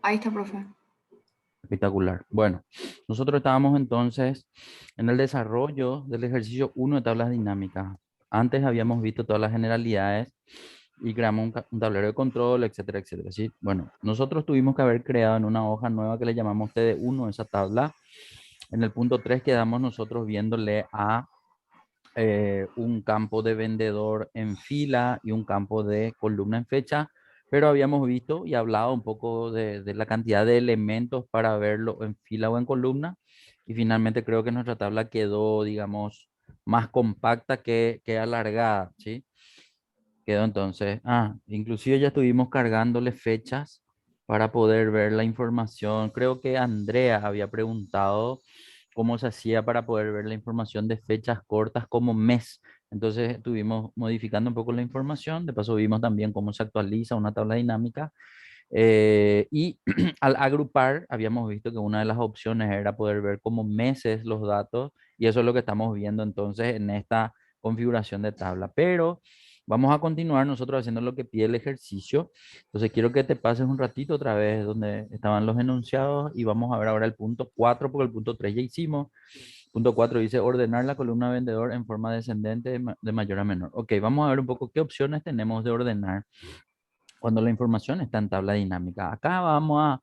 Ahí está, profe. Espectacular. Bueno, nosotros estábamos entonces en el desarrollo del ejercicio uno de tablas dinámicas. Antes habíamos visto todas las generalidades y creamos un tablero de control, etcétera, etcétera. ¿Sí? Bueno, nosotros tuvimos que haber creado en una hoja nueva que le llamamos TD1 esa tabla. En el punto 3 quedamos nosotros viéndole a un campo de vendedor en fila y un campo de columna en fecha, pero habíamos visto y hablado un poco de la cantidad de elementos para verlo en fila o en columna, y finalmente creo que nuestra tabla quedó, digamos, más compacta que alargada, ¿sí? Quedó entonces, inclusive ya estuvimos cargándole fechas para poder ver la información. Creo que Andrea había preguntado cómo se hacía para poder ver la información de fechas cortas como mes. Entonces estuvimos modificando un poco la información. De paso vimos también cómo se actualiza una tabla dinámica. Y al agrupar, habíamos visto que una de las opciones era poder ver como meses los datos, y eso es lo que estamos viendo entonces en esta configuración de tabla. Pero vamos a continuar nosotros haciendo lo que pide el ejercicio. Entonces quiero que te pases un ratito otra vez donde estaban los enunciados y vamos a ver ahora el punto 4 porque el punto 3 ya hicimos. Punto 4 dice ordenar la columna vendedor en forma descendente de mayor a menor. Ok, vamos a ver un poco qué opciones tenemos de ordenar cuando la información está en tabla dinámica. Acá vamos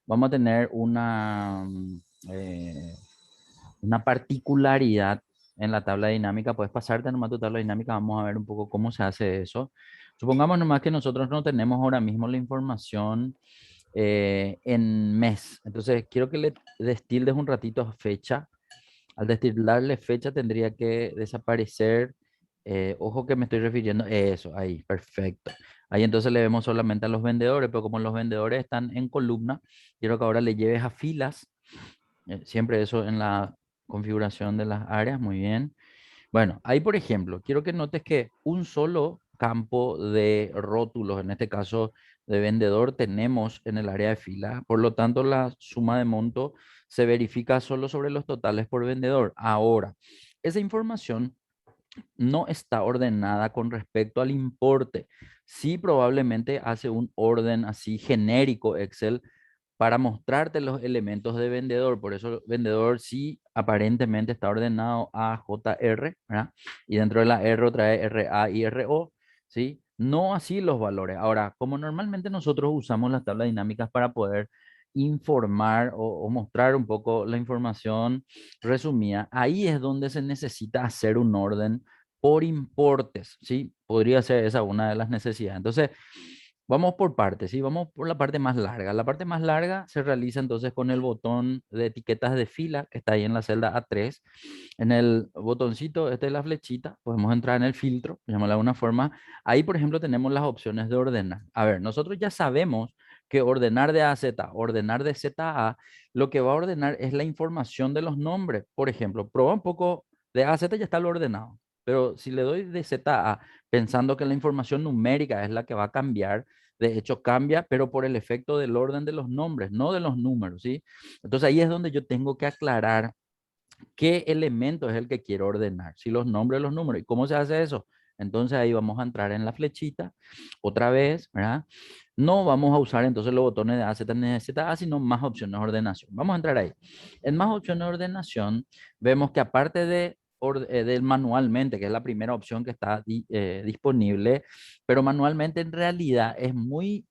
a tener eh, una particularidad en la tabla dinámica. Puedes pasarte nomás tu tabla dinámica, vamos a ver un poco cómo se hace eso. Supongamos nomás que nosotros no tenemos ahora mismo la información en mes. Entonces, quiero que le destildes un ratito a fecha. Al destilarle fecha tendría que desaparecer. Ojo que me estoy refiriendo a eso, ahí, perfecto. Ahí entonces le vemos solamente a los vendedores, pero como los vendedores están en columna, quiero que ahora le lleves a filas. Siempre eso en la configuración de las áreas, muy bien. Bueno, ahí por ejemplo, quiero que notes que un solo campo de rótulos, en este caso de vendedor, tenemos en el área de fila. Por lo tanto, la suma de monto se verifica solo sobre los totales por vendedor. Ahora, esa información no está ordenada con respecto al importe. Sí, probablemente hace un orden así genérico Excel para mostrarte los elementos de vendedor. Por eso vendedor sí aparentemente está ordenado a JR, ¿verdad? Y dentro de la R trae RA y RO, ¿sí? No así los valores. Ahora, como normalmente nosotros usamos las tablas dinámicas para poder informar o mostrar un poco la información resumida, ahí es donde se necesita hacer un orden por importes, ¿sí? Podría ser esa una de las necesidades. Entonces, vamos por partes, ¿sí? Vamos por la parte más larga. La parte más larga se realiza entonces con el botón de etiquetas de fila que está ahí en la celda A3. En el botoncito, este de la flechita, podemos entrar en el filtro, llamarlo de alguna forma. Ahí, por ejemplo, tenemos las opciones de ordenar. A ver, nosotros ya sabemos que ordenar de A a Z, ordenar de Z a A, lo que va a ordenar es la información de los nombres. Por ejemplo, prueba un poco de A a Z, ya está lo ordenado. Pero si le doy de Z a A, pensando que la información numérica es la que va a cambiar, de hecho cambia, pero por el efecto del orden de los nombres, no de los números, ¿sí? Entonces ahí es donde yo tengo que aclarar qué elemento es el que quiero ordenar, si los nombres o los números. ¿Y cómo se hace eso? Entonces ahí vamos a entrar en la flechita, otra vez, ¿verdad? No vamos a usar entonces los botones de A, Z, N, Z, A, sino más opciones de ordenación. Vamos a entrar ahí. En más opciones de ordenación, vemos que aparte del manualmente, que es la primera opción que está disponible, pero manualmente en realidad es muy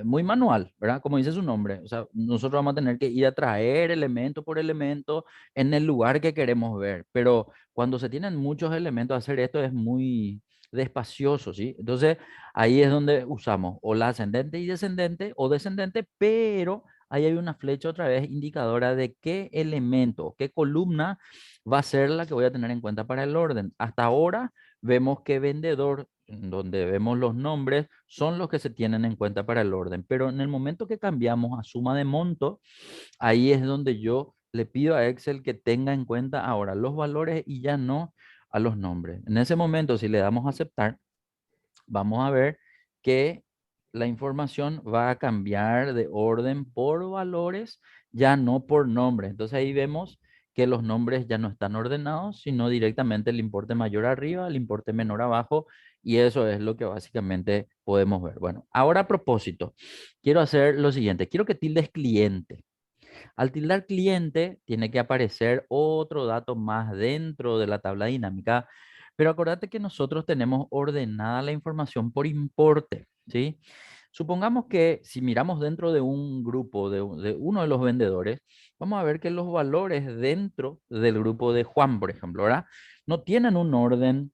manual, ¿verdad? Como dice su nombre. O sea, nosotros vamos a tener que ir a traer elemento por elemento en el lugar que queremos ver, pero cuando se tienen muchos elementos, hacer esto es muy despacioso, ¿sí? Entonces, ahí es donde usamos o la ascendente y descendente o descendente, pero ahí hay una flecha otra vez indicadora de qué elemento, qué columna va a ser la que voy a tener en cuenta para el orden. Hasta ahora vemos que vendedor, donde vemos los nombres, son los que se tienen en cuenta para el orden, pero en el momento que cambiamos a suma de monto, ahí es donde yo le pido a Excel que tenga en cuenta ahora los valores y ya no a los nombres. En ese momento, si le damos a aceptar, vamos a ver que la información va a cambiar de orden por valores, ya no por nombres. Entonces ahí vemos que los nombres ya no están ordenados, sino directamente el importe mayor arriba, el importe menor abajo, Y eso es lo que básicamente podemos ver. Bueno, ahora a propósito, quiero hacer lo siguiente. Quiero que tildes cliente. Al tildar cliente, tiene que aparecer otro dato más dentro de la tabla dinámica, pero acordate que nosotros tenemos ordenada la información por importe, ¿sí? Supongamos que si miramos dentro de un grupo de uno de los vendedores, vamos a ver que los valores dentro del grupo de Juan, por ejemplo, ¿verdad? No tienen un orden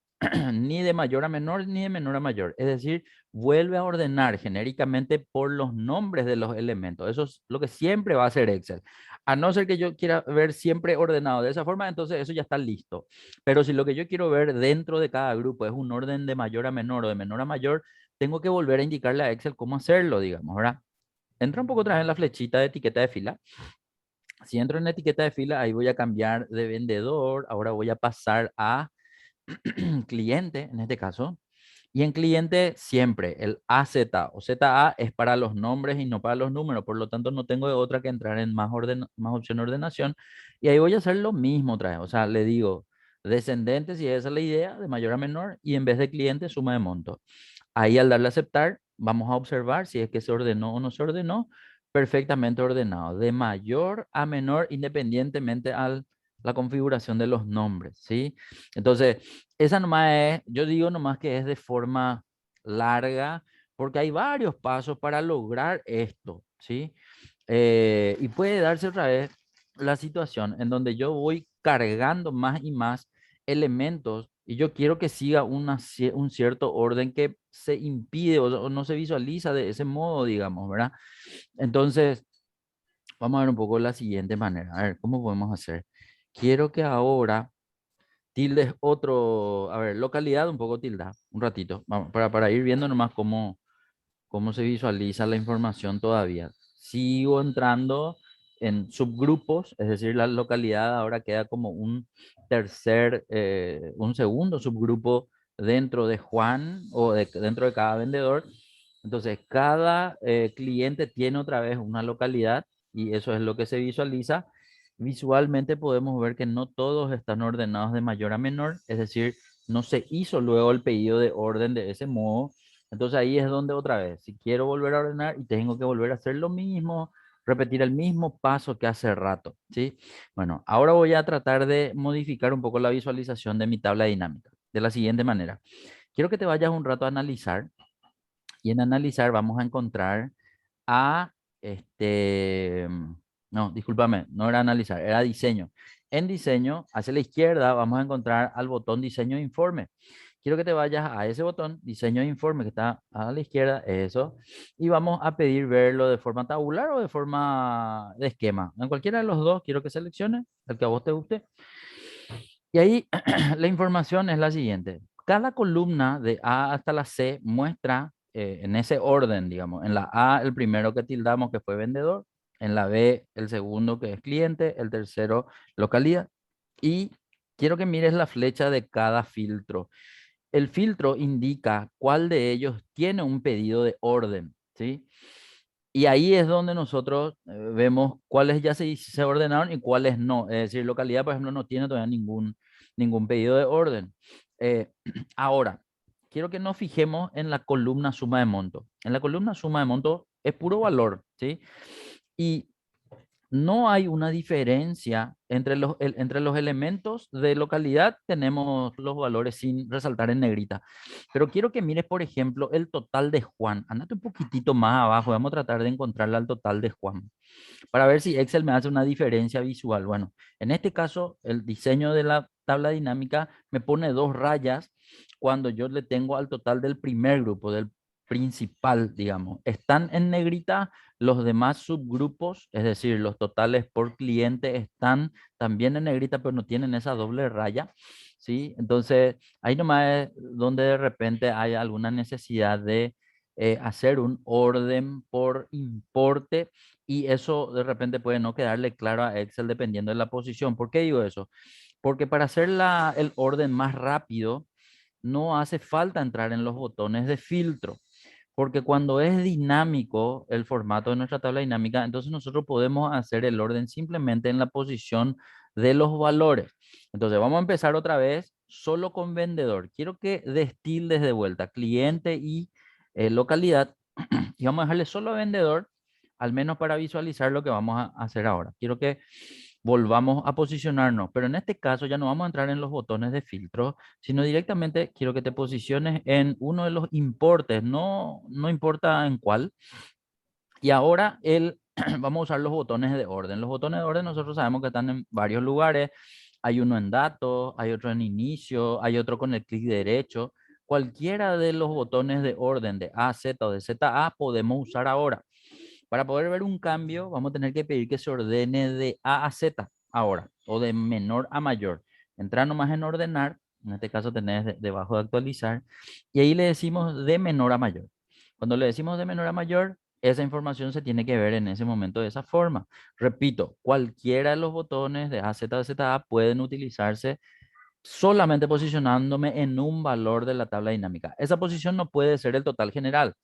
ni de mayor a menor ni de menor a mayor. Es decir, vuelve a ordenar genéricamente por los nombres de los elementos. Eso es lo que siempre va a hacer Excel. A no ser que yo quiera ver siempre ordenado de esa forma, entonces eso ya está listo. Pero si lo que yo quiero ver dentro de cada grupo es un orden de mayor a menor o de menor a mayor, tengo que volver a indicarle a Excel cómo hacerlo, digamos, ¿verdad? Entra un poco otra vez en la flechita de etiqueta de fila. Si entro en la etiqueta de fila, ahí voy a cambiar de vendedor. Ahora voy a pasar a cliente, en este caso. Y en cliente siempre el AZ o ZA es para los nombres y no para los números. Por lo tanto, no tengo de otra que entrar en más opción de ordenación. Y ahí voy a hacer lo mismo otra vez. O sea, le digo descendente, si esa es la idea, de mayor a menor. Y en vez de cliente, suma de monto. Ahí al darle a aceptar, vamos a observar si es que se ordenó o no se ordenó. Perfectamente ordenado, de mayor a menor, independientemente a la configuración de los nombres, ¿sí? Entonces, esa nomás es, yo digo nomás que es de forma larga, porque hay varios pasos para lograr esto, ¿sí? Y puede darse otra vez la situación en donde yo voy cargando más y más elementos y yo quiero que siga un cierto orden que se impide o no se visualiza de ese modo, digamos, ¿verdad? Entonces, vamos a ver un poco la siguiente manera. A ver, ¿cómo podemos hacer? Quiero que ahora tildes otro, a ver, localidad un poco tilda, un ratito, vamos, para ir viendo nomás cómo se visualiza la información todavía. Sigo entrando en subgrupos, es decir, la localidad ahora queda como un segundo subgrupo dentro de Juan o dentro de cada vendedor. Entonces, cada cliente tiene otra vez una localidad y eso es lo que se visualiza. Visualmente podemos ver que no todos están ordenados de mayor a menor, es decir, no se hizo luego el pedido de orden de ese modo. Entonces ahí es donde otra vez, si quiero volver a ordenar y tengo que volver a hacer lo mismo, repetir el mismo paso que hace rato, ¿sí? Bueno, ahora voy a tratar de modificar un poco la visualización de mi tabla dinámica de la siguiente manera. Quiero que te vayas un rato a analizar y en analizar vamos a encontrar a no, discúlpame, no era analizar, era diseño. En diseño, hacia la izquierda vamos a encontrar al botón diseño de informe. Quiero que te vayas a ese botón, diseño de informe, que está a la izquierda, eso, y vamos a pedir verlo de forma tabular o de forma de esquema. En cualquiera de los dos, quiero que selecciones el que a vos te guste. Y ahí la información es la siguiente. Cada columna de A hasta la C muestra en ese orden, digamos. En la A, el primero que tildamos que fue vendedor. En la B, el segundo que es cliente. El tercero, localidad. Y quiero que mires la flecha de cada filtro. El filtro indica cuál de ellos tiene un pedido de orden, ¿sí? Y ahí es donde nosotros vemos cuáles ya se ordenaron y cuáles no. Es decir, localidad, por ejemplo, no tiene todavía ningún pedido de orden. Eh, ahora, quiero que nos fijemos en la columna suma de monto. En la columna suma de monto es puro valor, ¿sí? Y no hay una diferencia entre los elementos de localidad, tenemos los valores sin resaltar en negrita. Pero quiero que mires, por ejemplo, el total de Juan. Andate un poquitito más abajo, vamos a tratar de encontrarle al total de Juan para ver si Excel me hace una diferencia visual. Bueno, en este caso, el diseño de la tabla dinámica me pone dos rayas cuando yo le tengo al total del primer grupo, del principal, digamos. Están en negrita los demás subgrupos, es decir, los totales por cliente están también en negrita, pero no tienen esa doble raya, ¿sí? Entonces, ahí nomás es donde de repente hay alguna necesidad de hacer un orden por importe y eso de repente puede no quedarle claro a Excel dependiendo de la posición. ¿Por qué digo eso? Porque para hacer el orden más rápido, no hace falta entrar en los botones de filtro. Porque cuando es dinámico el formato de nuestra tabla dinámica, entonces nosotros podemos hacer el orden simplemente en la posición de los valores. Entonces vamos a empezar otra vez solo con vendedor. Quiero que destildes de vuelta cliente y localidad y vamos a dejarle solo a vendedor, al menos para visualizar lo que vamos a hacer ahora. Quiero que volvamos a posicionarnos, pero en este caso ya no vamos a entrar en los botones de filtro, sino directamente quiero que te posiciones en uno de los importes, no importa en cuál. Y ahora vamos a usar los botones de orden. Los botones de orden nosotros sabemos que están en varios lugares. Hay uno en datos, hay otro en inicio, hay otro con el clic derecho. Cualquiera de los botones de orden de A, Z o de Z a podemos usar ahora. Para poder ver un cambio, vamos a tener que pedir que se ordene de A a Z ahora, o de menor a mayor. Entrar nomás en ordenar, en este caso tenés debajo de actualizar, y ahí le decimos de menor a mayor. Cuando le decimos de menor a mayor, esa información se tiene que ver en ese momento de esa forma. Repito, cualquiera de los botones de AZ a ZA pueden utilizarse solamente posicionándome en un valor de la tabla dinámica. Esa posición no puede ser el total general,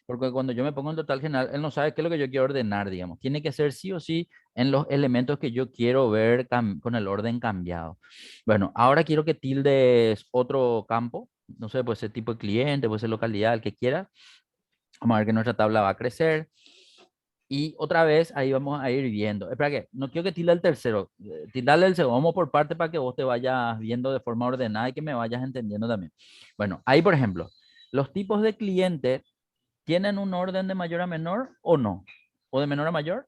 porque cuando yo me pongo en total general, él no sabe qué es lo que yo quiero ordenar, digamos. Tiene que ser sí o sí en los elementos que yo quiero ver con el orden cambiado. Bueno, ahora quiero que tildes otro campo, no sé, puede ser tipo de cliente, puede ser localidad, el que quiera. Vamos a ver que nuestra tabla va a crecer. Y otra vez ahí vamos a ir viendo. Espera que no quiero que tilde el tercero. Tildarle el segundo. Vamos por parte para que vos te vayas viendo de forma ordenada y que me vayas entendiendo también. Bueno, ahí por ejemplo, los tipos de cliente tienen un orden de mayor a menor o no. O de menor a mayor.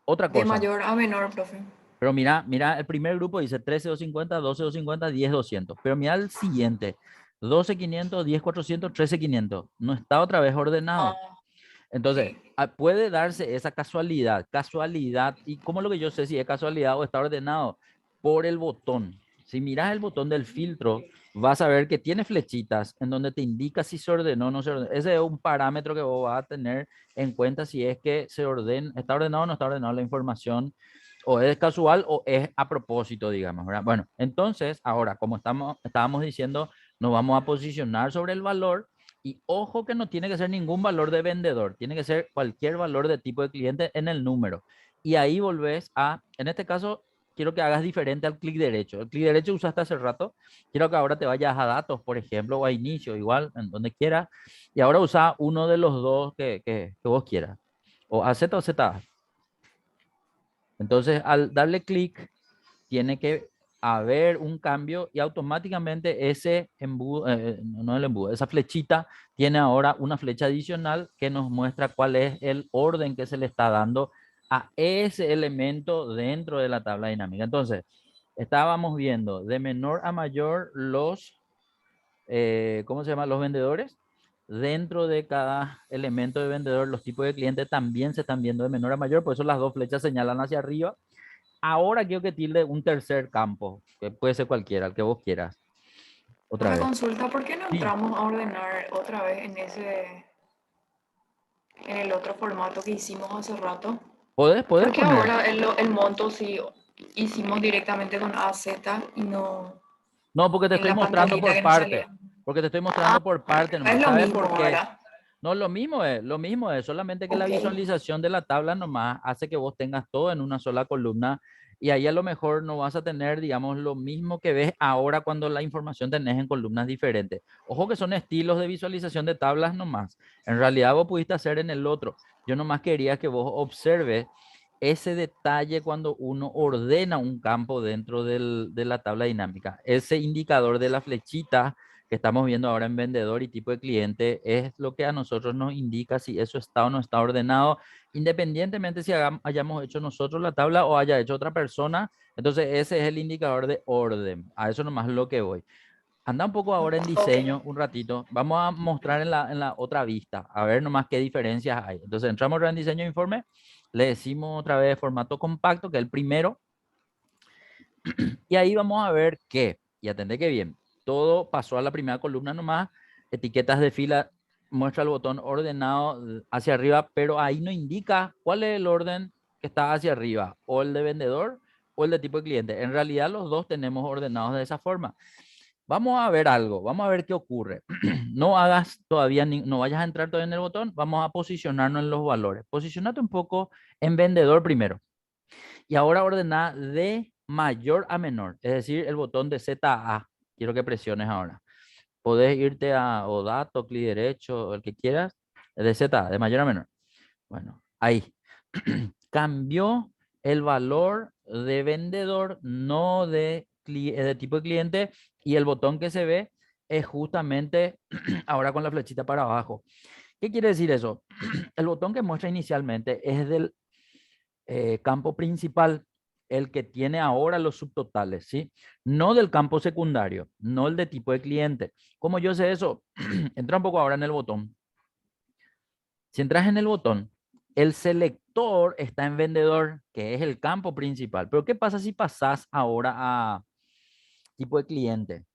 Otra De cosa. mayor a menor, profe. Pero mira, el primer grupo dice 13,250, 12,250, 10,200. Pero mira el siguiente. 12,500, 10,400, 13,500. No está otra vez ordenado. Ah, Entonces, sí. puede darse esa casualidad, y cómo es lo que yo sé si es casualidad o está ordenado por el botón. Si miras el botón del filtro, vas a ver que tiene flechitas en donde te indica si se ordenó o no se ordenó. Ese es un parámetro que vos vas a tener en cuenta si es que está ordenado o no está ordenado la información, o es casual o es a propósito, digamos, ¿verdad? Bueno, entonces, ahora, como estábamos diciendo, nos vamos a posicionar sobre el valor. Y ojo que no tiene que ser ningún valor de vendedor, tiene que ser cualquier valor de tipo de cliente en el número. Y ahí volvés en este caso, quiero que hagas diferente al clic derecho. El clic derecho usaste hace rato, quiero que ahora te vayas a datos, por ejemplo, o a inicio, igual, en donde quieras. Y ahora usa uno de los dos que vos quieras, o a Z o Z. Entonces, al darle clic, tiene que haber un cambio y automáticamente ese embudo, no el embudo, esa flechita tiene ahora una flecha adicional que nos muestra cuál es el orden que se le está dando a ese elemento dentro de la tabla dinámica. Entonces, estábamos viendo de menor a mayor ¿cómo se llama? Los vendedores. Dentro de cada elemento de vendedor, los tipos de clientes también se están viendo de menor a mayor, por eso las dos flechas señalan hacia arriba. Ahora quiero que tilde un tercer campo, que puede ser cualquiera, el que vos quieras. Otra Profe, vez. consulta, ¿por qué no Sí, entramos a ordenar otra vez en el otro formato que hicimos hace rato? podés Porque poner. ahora el monto sí hicimos directamente con AZ y no No, porque te en estoy la mostrando pantallita por que nos parte. salía. Porque te estoy Ah, mostrando por parte es nomás. lo ¿Sabes mismo, por qué? ¿verdad? No, lo mismo es, solamente que la Ok. visualización de la tabla nomás hace que vos tengas todo en una sola columna y ahí a lo mejor no vas a tener, digamos, lo mismo que ves ahora cuando la información tenés en columnas diferentes. Ojo que son estilos de visualización de tablas nomás. En realidad vos pudiste hacer en el otro. Yo nomás quería que vos observes ese detalle cuando uno ordena un campo dentro de la tabla dinámica. Ese indicador de la flechita que estamos viendo ahora en vendedor y tipo de cliente es lo que a nosotros nos indica si eso está o no está ordenado, independientemente si hayamos hecho nosotros la tabla o haya hecho otra persona. Entonces ese es el indicador de orden. A eso nomás es lo que voy. Anda un poco ahora en Ok. diseño, un ratito. Vamos a mostrar en la otra vista, a ver nomás qué diferencias hay. Entonces entramos ahora en diseño de informe, le decimos otra vez formato compacto, que es el primero, y ahí vamos a ver que, y atendé que bien, todo pasó a la primera columna nomás, etiquetas de fila, muestra el botón ordenado hacia arriba, pero ahí no indica cuál es el orden que está hacia arriba, o el de vendedor o el de tipo de cliente. En realidad los dos tenemos ordenados de esa forma. Vamos a ver algo, vamos a ver qué ocurre. No hagas todavía, no vayas a entrar todavía en el botón, vamos a posicionarnos en los valores. Posicionate un poco en vendedor primero. Y ahora ordena de mayor a menor, es decir, el botón de ZA. Quiero que presiones ahora. Podés irte a o dato, clic derecho, el que quieras, de ZA, de mayor a menor. Bueno, ahí. Cambió el valor de vendedor, no de tipo de cliente, y el botón que se ve es justamente ahora con la flechita para abajo. ¿Qué quiere decir eso? El botón que muestra inicialmente es del campo principal, el que tiene ahora los subtotales, ¿sí? No del campo secundario, no el de tipo de cliente. ¿Cómo yo sé eso? Entra un poco ahora en el botón. Si entras en el botón, el selector está en vendedor, que es el campo principal. Pero ¿qué pasa si pasas ahora a tipo de cliente?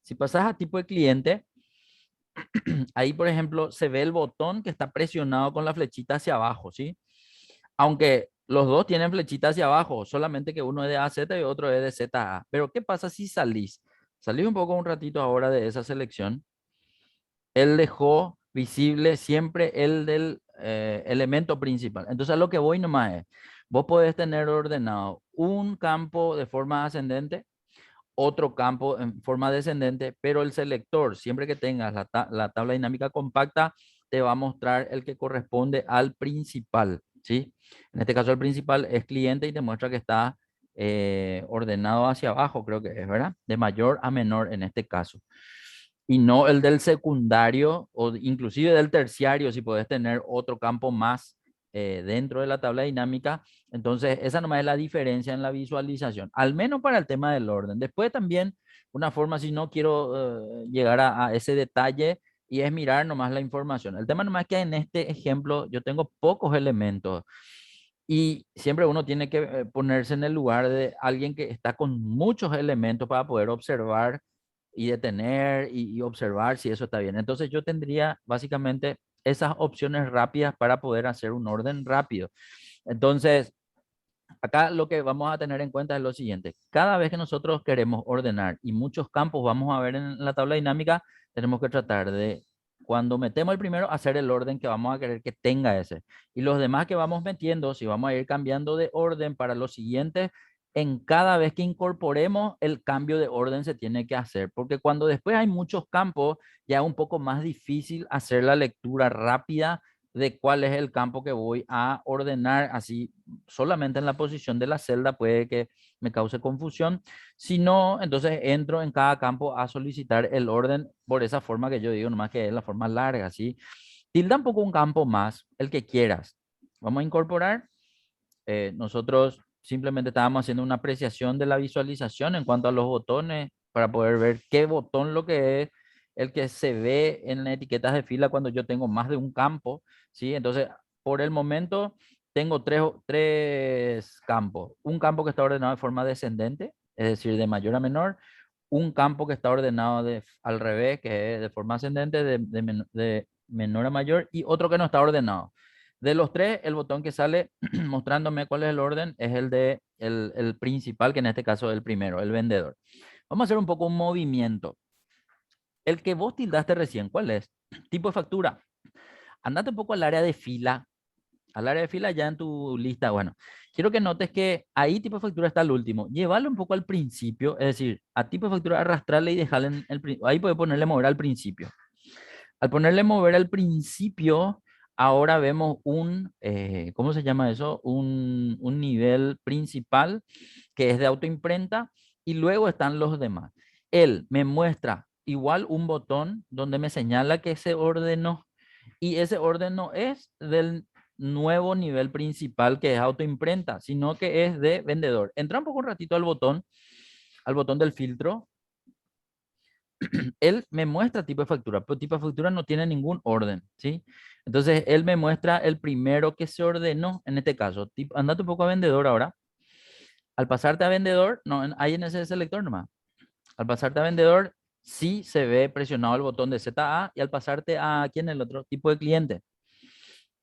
Si pasas a tipo de cliente, ahí, por ejemplo, se ve el botón que está presionado con la flechita hacia abajo, ¿sí? Aunque los dos tienen flechita hacia abajo, solamente que uno es de AZ y otro es de ZA. Pero ¿qué pasa si salís? Salís un poco un ratito ahora de esa selección. Él dejó visible siempre el del elemento principal. Entonces a lo que voy nomás es, vos podés tener ordenado un campo de forma ascendente, otro campo en forma descendente, pero el selector, siempre que tengas la tabla dinámica compacta, te va a mostrar el que corresponde al principal, ¿sí? En este caso el principal es cliente y te muestra que está ordenado hacia abajo, creo que es, ¿verdad? De mayor a menor en este caso. Y no el del secundario o inclusive del terciario, si puedes tener otro campo más dentro de la tabla dinámica. Entonces, esa nomás es la diferencia en la visualización, al menos para el tema del orden. Después también, una forma, si no quiero llegar a ese detalle, y es mirar nomás la información. El tema nomás es que en este ejemplo yo tengo pocos elementos y siempre uno tiene que ponerse en el lugar de alguien que está con muchos elementos para poder observar y detener y observar si eso está bien. Entonces yo tendría básicamente esas opciones rápidas para poder hacer un orden rápido. Entonces, acá lo que vamos a tener en cuenta es lo siguiente. Cada vez que nosotros queremos ordenar y muchos campos vamos a ver en la tabla dinámica, tenemos que tratar de, cuando metemos el primero, hacer el orden que vamos a querer que tenga ese. Y los demás que vamos metiendo, si vamos a ir cambiando de orden para los siguientes, en cada vez que incorporemos, el cambio de orden se tiene que hacer. Porque cuando después hay muchos campos, ya es un poco más difícil hacer la lectura rápida de cuál es el campo que voy a ordenar. Así solamente en la posición de la celda puede que me cause confusión. Si no, entonces entro en cada campo a solicitar el orden por esa forma que yo digo, nomás que es la forma larga, ¿sí? Tilda un poco un campo más, el que quieras. Vamos a incorporar. Nosotros simplemente estábamos haciendo una apreciación de la visualización en cuanto a los botones para poder ver qué botón lo que es el que se ve en las etiquetas de fila cuando yo tengo más de un campo, ¿sí? Entonces, por el momento tengo tres campos. Un campo que está ordenado de forma descendente, es decir, de mayor a menor. Un campo que está ordenado al revés, que es de forma ascendente, de menor a mayor. Y otro que no está ordenado. De los tres, el botón que sale mostrándome cuál es el orden es el de el principal, que en este caso es el primero, el vendedor. Vamos a hacer un poco un movimiento. El que vos tildaste recién, ¿cuál es? Tipo de factura. Andate un poco al área de fila ya en tu lista. Bueno, quiero que notes que ahí tipo de factura está el último. Llévalo un poco al principio, es decir, a tipo de factura arrastrarle y dejarle ahí puede ponerle mover al principio. Al ponerle mover al principio, ahora vemos ¿cómo se llama eso? Un nivel principal que es de autoimprenta y luego están los demás. Él me muestra igual un botón donde me señala que se ordenó y ese orden no es del nuevo nivel principal que es autoimprenta, sino que es de vendedor. Entra un poco un ratito al botón del filtro. Él me muestra tipo de factura, pero tipo de factura no tiene ningún orden, ¿sí? Entonces, él me muestra el primero que se ordenó, en este caso. Andate un poco a vendedor ahora. Al pasarte a vendedor, no, hay en ese selector nomás. Al pasarte a vendedor, sí se ve presionado el botón de ZA y al pasarte a, ¿quién es el otro? Tipo de cliente.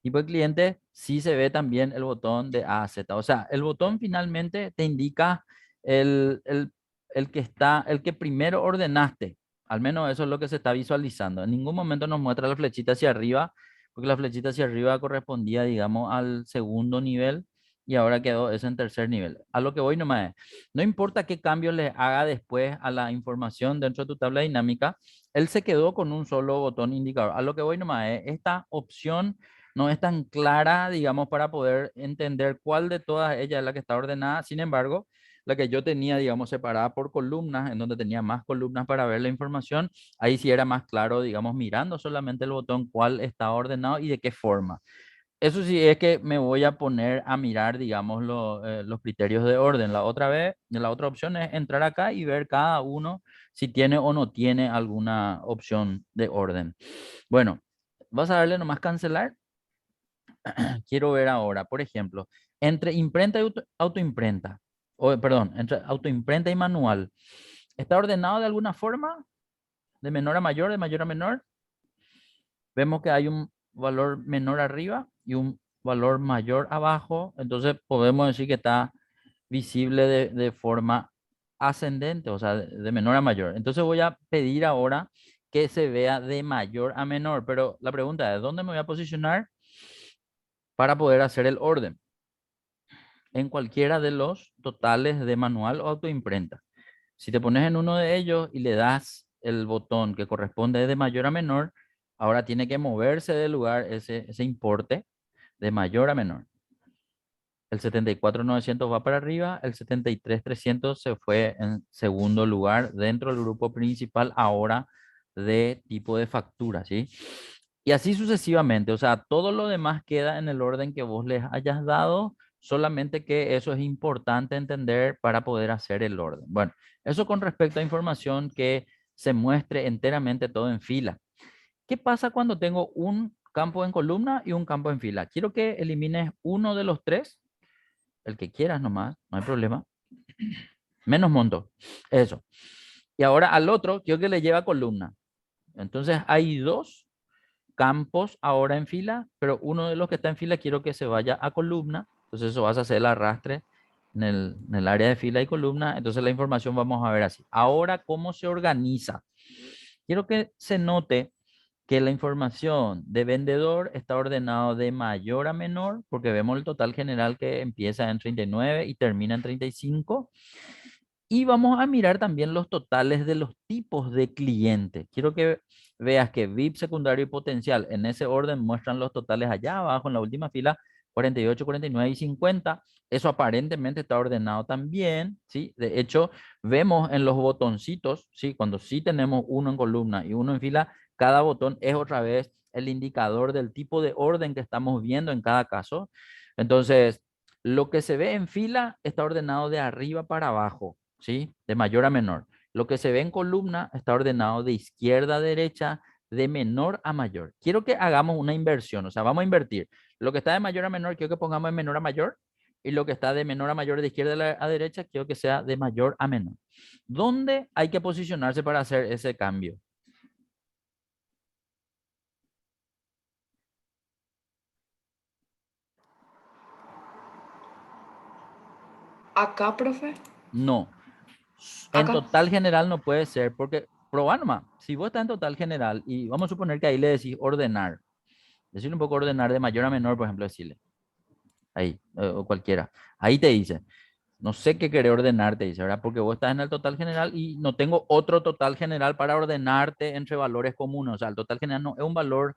Tipo de cliente, sí se ve también el botón de A a Z. O sea, el botón finalmente te indica el, el, el que primero ordenaste. Al menos eso es lo que se está visualizando. En ningún momento nos muestra la flechita hacia arriba, porque la flechita hacia arriba correspondía, digamos, al segundo nivel y ahora quedó eso en tercer nivel. A lo que voy nomás es, no importa qué cambios le haga después a la información dentro de tu tabla dinámica, él se quedó con un solo botón indicador. A lo que voy nomás es, esta opción no es tan clara, digamos, para poder entender cuál de todas ellas es la que está ordenada. Sin embargo, la que yo tenía, digamos, separada por columnas, en donde tenía más columnas para ver la información, ahí sí era más claro, digamos, mirando solamente el botón cuál está ordenado y de qué forma. Eso sí es que me voy a poner a mirar, digamos, los criterios de orden. La otra opción es entrar acá y ver cada uno si tiene o no tiene alguna opción de orden. Bueno, vas a darle nomás cancelar. Quiero ver ahora, por ejemplo, entre imprenta y autoimprenta, o perdón, entre autoimprenta y manual, ¿está ordenado de alguna forma? ¿De menor a mayor, de mayor a menor? Vemos que hay un valor menor arriba y un valor mayor abajo, entonces podemos decir que está visible de forma ascendente, o sea, de menor a mayor. Entonces voy a pedir ahora que se vea de mayor a menor, pero la pregunta es, ¿dónde me voy a posicionar para poder hacer el orden? En cualquiera de los totales de manual o autoimprenta. Si te pones en uno de ellos y le das el botón que corresponde de mayor a menor, ahora tiene que moverse del lugar ese importe de mayor a menor. El 74.900 va para arriba, el 73.300 se fue en segundo lugar dentro del grupo principal ahora de tipo de factura, ¿sí? Y así sucesivamente, o sea, todo lo demás queda en el orden que vos les hayas dado, solamente que eso es importante entender para poder hacer el orden. Bueno, eso con respecto a información que se muestre enteramente todo en fila. ¿Qué pasa cuando tengo un campo en columna y un campo en fila? Quiero que elimines uno de los tres, el que quieras nomás, no hay problema. Menos monto, eso. Y ahora al otro quiero que le lleve a columna. Entonces hay dos campos ahora en fila, pero uno de los que está en fila quiero que se vaya a columna. Entonces eso vas a hacer el arrastre en el área de fila y columna. Entonces la información vamos a ver así. Ahora, ¿cómo se organiza? Quiero que se note que la información de vendedor está ordenado de mayor a menor, porque vemos el total general que empieza en 39 y termina en 35. Y vamos a mirar también los totales de los tipos de clientes. Quiero que veas que VIP, secundario y potencial en ese orden muestran los totales allá abajo en la última fila, 48, 49 y 50. Eso aparentemente está ordenado también, ¿sí? De hecho, vemos en los botoncitos, ¿sí? Cuando sí tenemos uno en columna y uno en fila, cada botón es otra vez el indicador del tipo de orden que estamos viendo en cada caso. Entonces, lo que se ve en fila está ordenado de arriba para abajo, ¿sí? De mayor a menor. Lo que se ve en columna está ordenado de izquierda a derecha, de menor a mayor. Quiero que hagamos una inversión, o sea, vamos a invertir. Lo que está de mayor a menor, quiero que pongamos de menor a mayor. Y lo que está de menor a mayor de izquierda a derecha, quiero que sea de mayor a menor. ¿Dónde hay que posicionarse para hacer ese cambio? Acá, profe. No. En Acá. total general no puede ser, porque probá nomás. Si vos estás en total general y vamos a suponer que ahí le decís ordenar, decirle un poco ordenar de mayor a menor, por ejemplo, decirle ahí, o cualquiera. Ahí te dice, no sé qué querer ordenar, te dice, ¿verdad? Porque vos estás en el total general y no tengo otro total general para ordenarte entre valores comunes. O sea, el total general no es un valor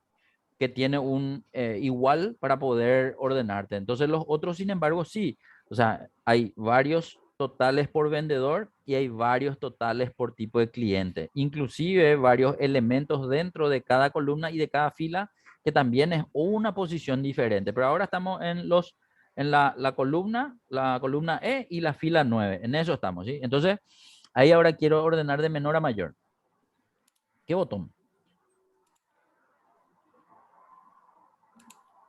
que tiene un igual para poder ordenarte. Entonces los otros, sin embargo, sí. O sea, hay varios totales por vendedor y hay varios totales por tipo de cliente. Inclusive varios elementos dentro de cada columna y de cada fila que también es una posición diferente. Pero ahora estamos en la columna E y la fila 9. En eso estamos, ¿sí? Entonces, ahí ahora quiero ordenar de menor a mayor. ¿Qué botón?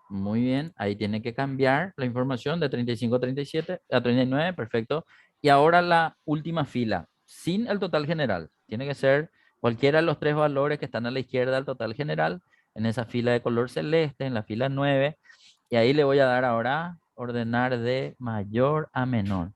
Muy bien, ahí tiene que cambiar la información de 35 a 37 a 39, perfecto. Y ahora la última fila, sin el total general. Tiene que ser cualquiera de los tres valores que están a la izquierda del total general, en esa fila de color celeste, en la fila 9. Y ahí le voy a dar ahora ordenar de mayor a menor.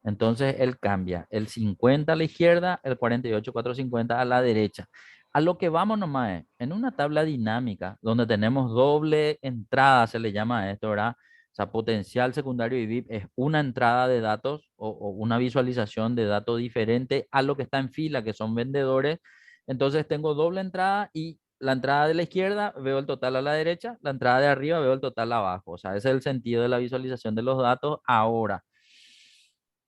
Entonces él cambia el 50 a la izquierda, el 48,450 a la derecha. A lo que vamos nomás es, en una tabla dinámica donde tenemos doble entrada, se le llama esto, ¿verdad? O sea, potencial, secundario y VIP es una entrada de datos o una visualización de datos diferente a lo que está en fila, que son vendedores. Entonces tengo doble entrada y la entrada de la izquierda veo el total a la derecha, la entrada de arriba veo el total abajo. O sea, ese es el sentido de la visualización de los datos ahora.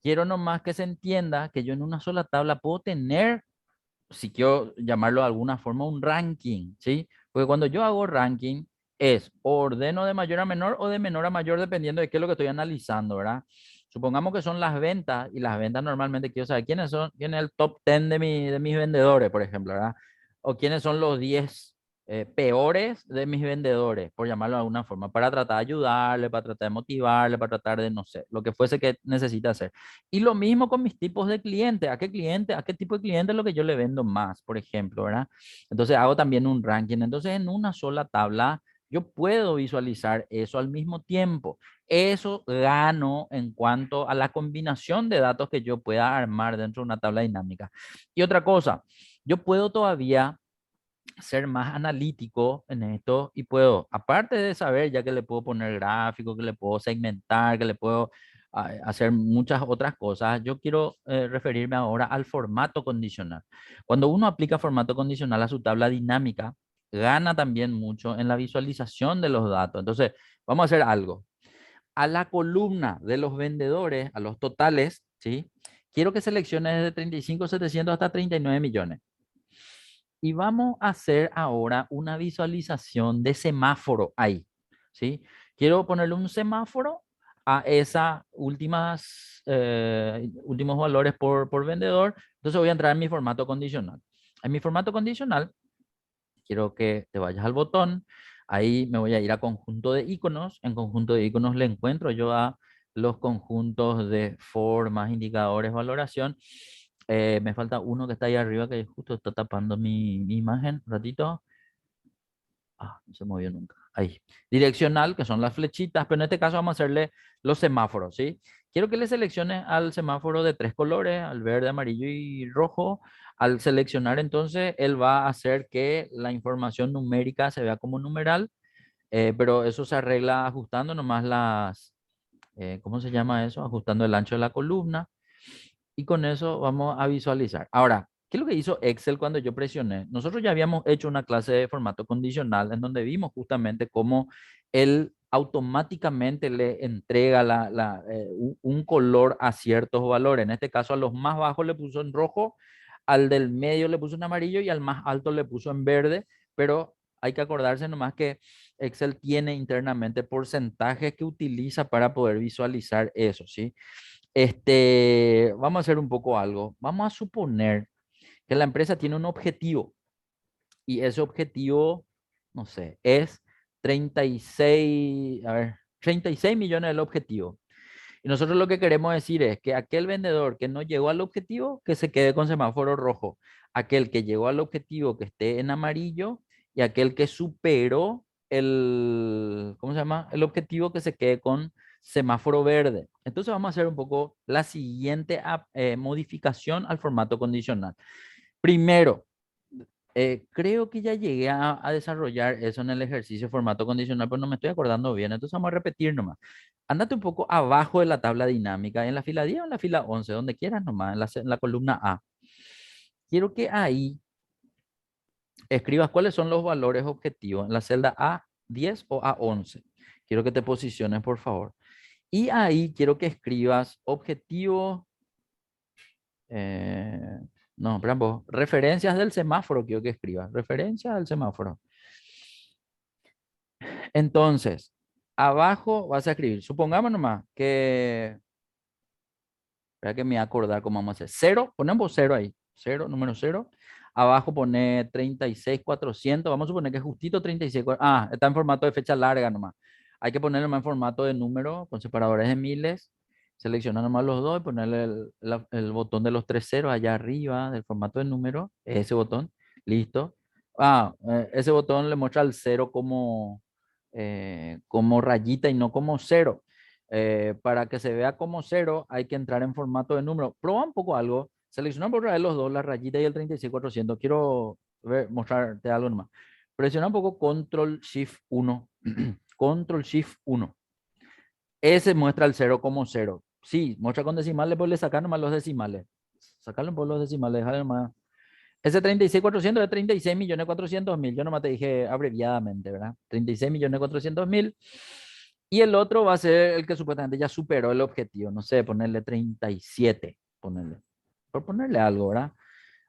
Quiero nomás que se entienda que yo en una sola tabla puedo tener, si quiero llamarlo de alguna forma, un ranking, ¿sí? Porque cuando yo hago ranking es ordeno de mayor a menor o de menor a mayor dependiendo de qué es lo que estoy analizando, ¿verdad? Supongamos que son las ventas y las ventas normalmente quiero saber quiénes son, quién es el top 10 de mis vendedores, por ejemplo, ¿verdad? O quiénes son los 10 peores de mis vendedores, por llamarlo de alguna forma, para tratar de ayudarle, para tratar de motivarle, para tratar de, no sé, lo que fuese que necesita hacer. Y lo mismo con mis tipos de clientes. A qué tipo de cliente es lo que yo le vendo más, por ejemplo, ¿verdad? Entonces hago también un ranking. Entonces en una sola tabla yo puedo visualizar eso al mismo tiempo. Eso gano en cuanto a la combinación de datos que yo pueda armar dentro de una tabla dinámica. Y otra cosa, yo puedo todavía ser más analítico en esto y puedo, aparte de saber, ya que le puedo poner gráficos, que le puedo segmentar, que le puedo hacer muchas otras cosas, yo quiero referirme ahora al formato condicional. Cuando uno aplica formato condicional a su tabla dinámica, gana también mucho en la visualización de los datos. Entonces, vamos a hacer algo. A la columna de los vendedores, a los totales, ¿sí? Quiero que selecciones desde 35.700 hasta 39 millones. Y vamos a hacer ahora una visualización de semáforo ahí, ¿sí? Quiero ponerle un semáforo a esas últimos valores por vendedor. Entonces voy a entrar en mi formato condicional. En mi formato condicional, quiero que te vayas al botón. Ahí me voy a ir a conjunto de iconos. En conjunto de iconos le encuentro yo a los conjuntos de formas, indicadores, valoración. Me falta uno que está ahí arriba que justo está tapando mi imagen. Un ratito. Ah, no se movió nunca. Ahí. Direccional, que son las flechitas, pero en este caso vamos a hacerle los semáforos, ¿sí? Quiero que le selecciones al semáforo de tres colores, al verde, amarillo y rojo. Al seleccionar entonces, él va a hacer que la información numérica se vea como numeral, pero eso se arregla ajustando nomás ¿cómo se llama eso? Ajustando el ancho de la columna y con eso vamos a visualizar. Ahora, ¿qué es lo que hizo Excel cuando yo presioné? Nosotros ya habíamos hecho una clase de formato condicional en donde vimos justamente cómo él automáticamente le entrega un color a ciertos valores. En este caso, a los más bajos le puso en rojo, al del medio le puso en amarillo y al más alto le puso en verde, pero hay que acordarse nomás que Excel tiene internamente porcentajes que utiliza para poder visualizar eso, ¿sí? Vamos a hacer un poco algo. Vamos a suponer que la empresa tiene un objetivo y ese objetivo, no sé, es 36, a ver, 36 millones el objetivo. Y nosotros lo que queremos decir es que aquel vendedor que no llegó al objetivo, que se quede con semáforo rojo. Aquel que llegó al objetivo, que esté en amarillo. Y aquel que superó ¿cómo se llama? El objetivo, que se quede con semáforo verde. Entonces vamos a hacer un poco la siguiente modificación al formato condicional. Primero, creo que ya llegué a desarrollar eso en el ejercicio formato condicional, pero no me estoy acordando bien. Entonces vamos a repetir nomás. Andate un poco abajo de la tabla dinámica, en la fila 10 o en la fila 11, donde quieras nomás, en la columna A. Quiero que ahí escribas cuáles son los valores objetivos en la celda A10 o A11. Quiero que te posiciones, por favor. Y ahí quiero que escribas objetivo, eh, no, espera, referencias del semáforo, quiero que escribas, referencias del semáforo. Entonces, abajo vas a escribir, supongamos nomás que, espera que me voy a acordar cómo vamos a hacer, cero, ponemos cero ahí, cero, número cero. Abajo pone 36.400, vamos a suponer que es justito 36, está en formato de fecha larga nomás. Hay que ponerlo más en formato de número con separadores de miles. Seleccionar nomás los dos y ponerle el botón de los tres ceros allá arriba del formato de número, ese botón, listo. Ese botón le muestra el cero como rayita y no como cero. Para que se vea como cero hay que entrar en formato de número. Prueba un poco algo. Selecciona por otra vez los dos, la rayita y el 36.400. Quiero mostrarte algo nomás. Presiona un poco Control Shift 1. Control Shift 1. ese muestra el 0 como 0. Sí, muestra con decimales, pues le sacan nomás los decimales. Sacarle por los decimales, dejarle nomás. Ese 36.400 es 36.400.000. Yo nomás te dije abreviadamente, ¿verdad? 36.400.000. Y el otro va a ser el que supuestamente ya superó el objetivo. No sé, ponerle 37. Ponerle. Por ponerle algo, ¿verdad?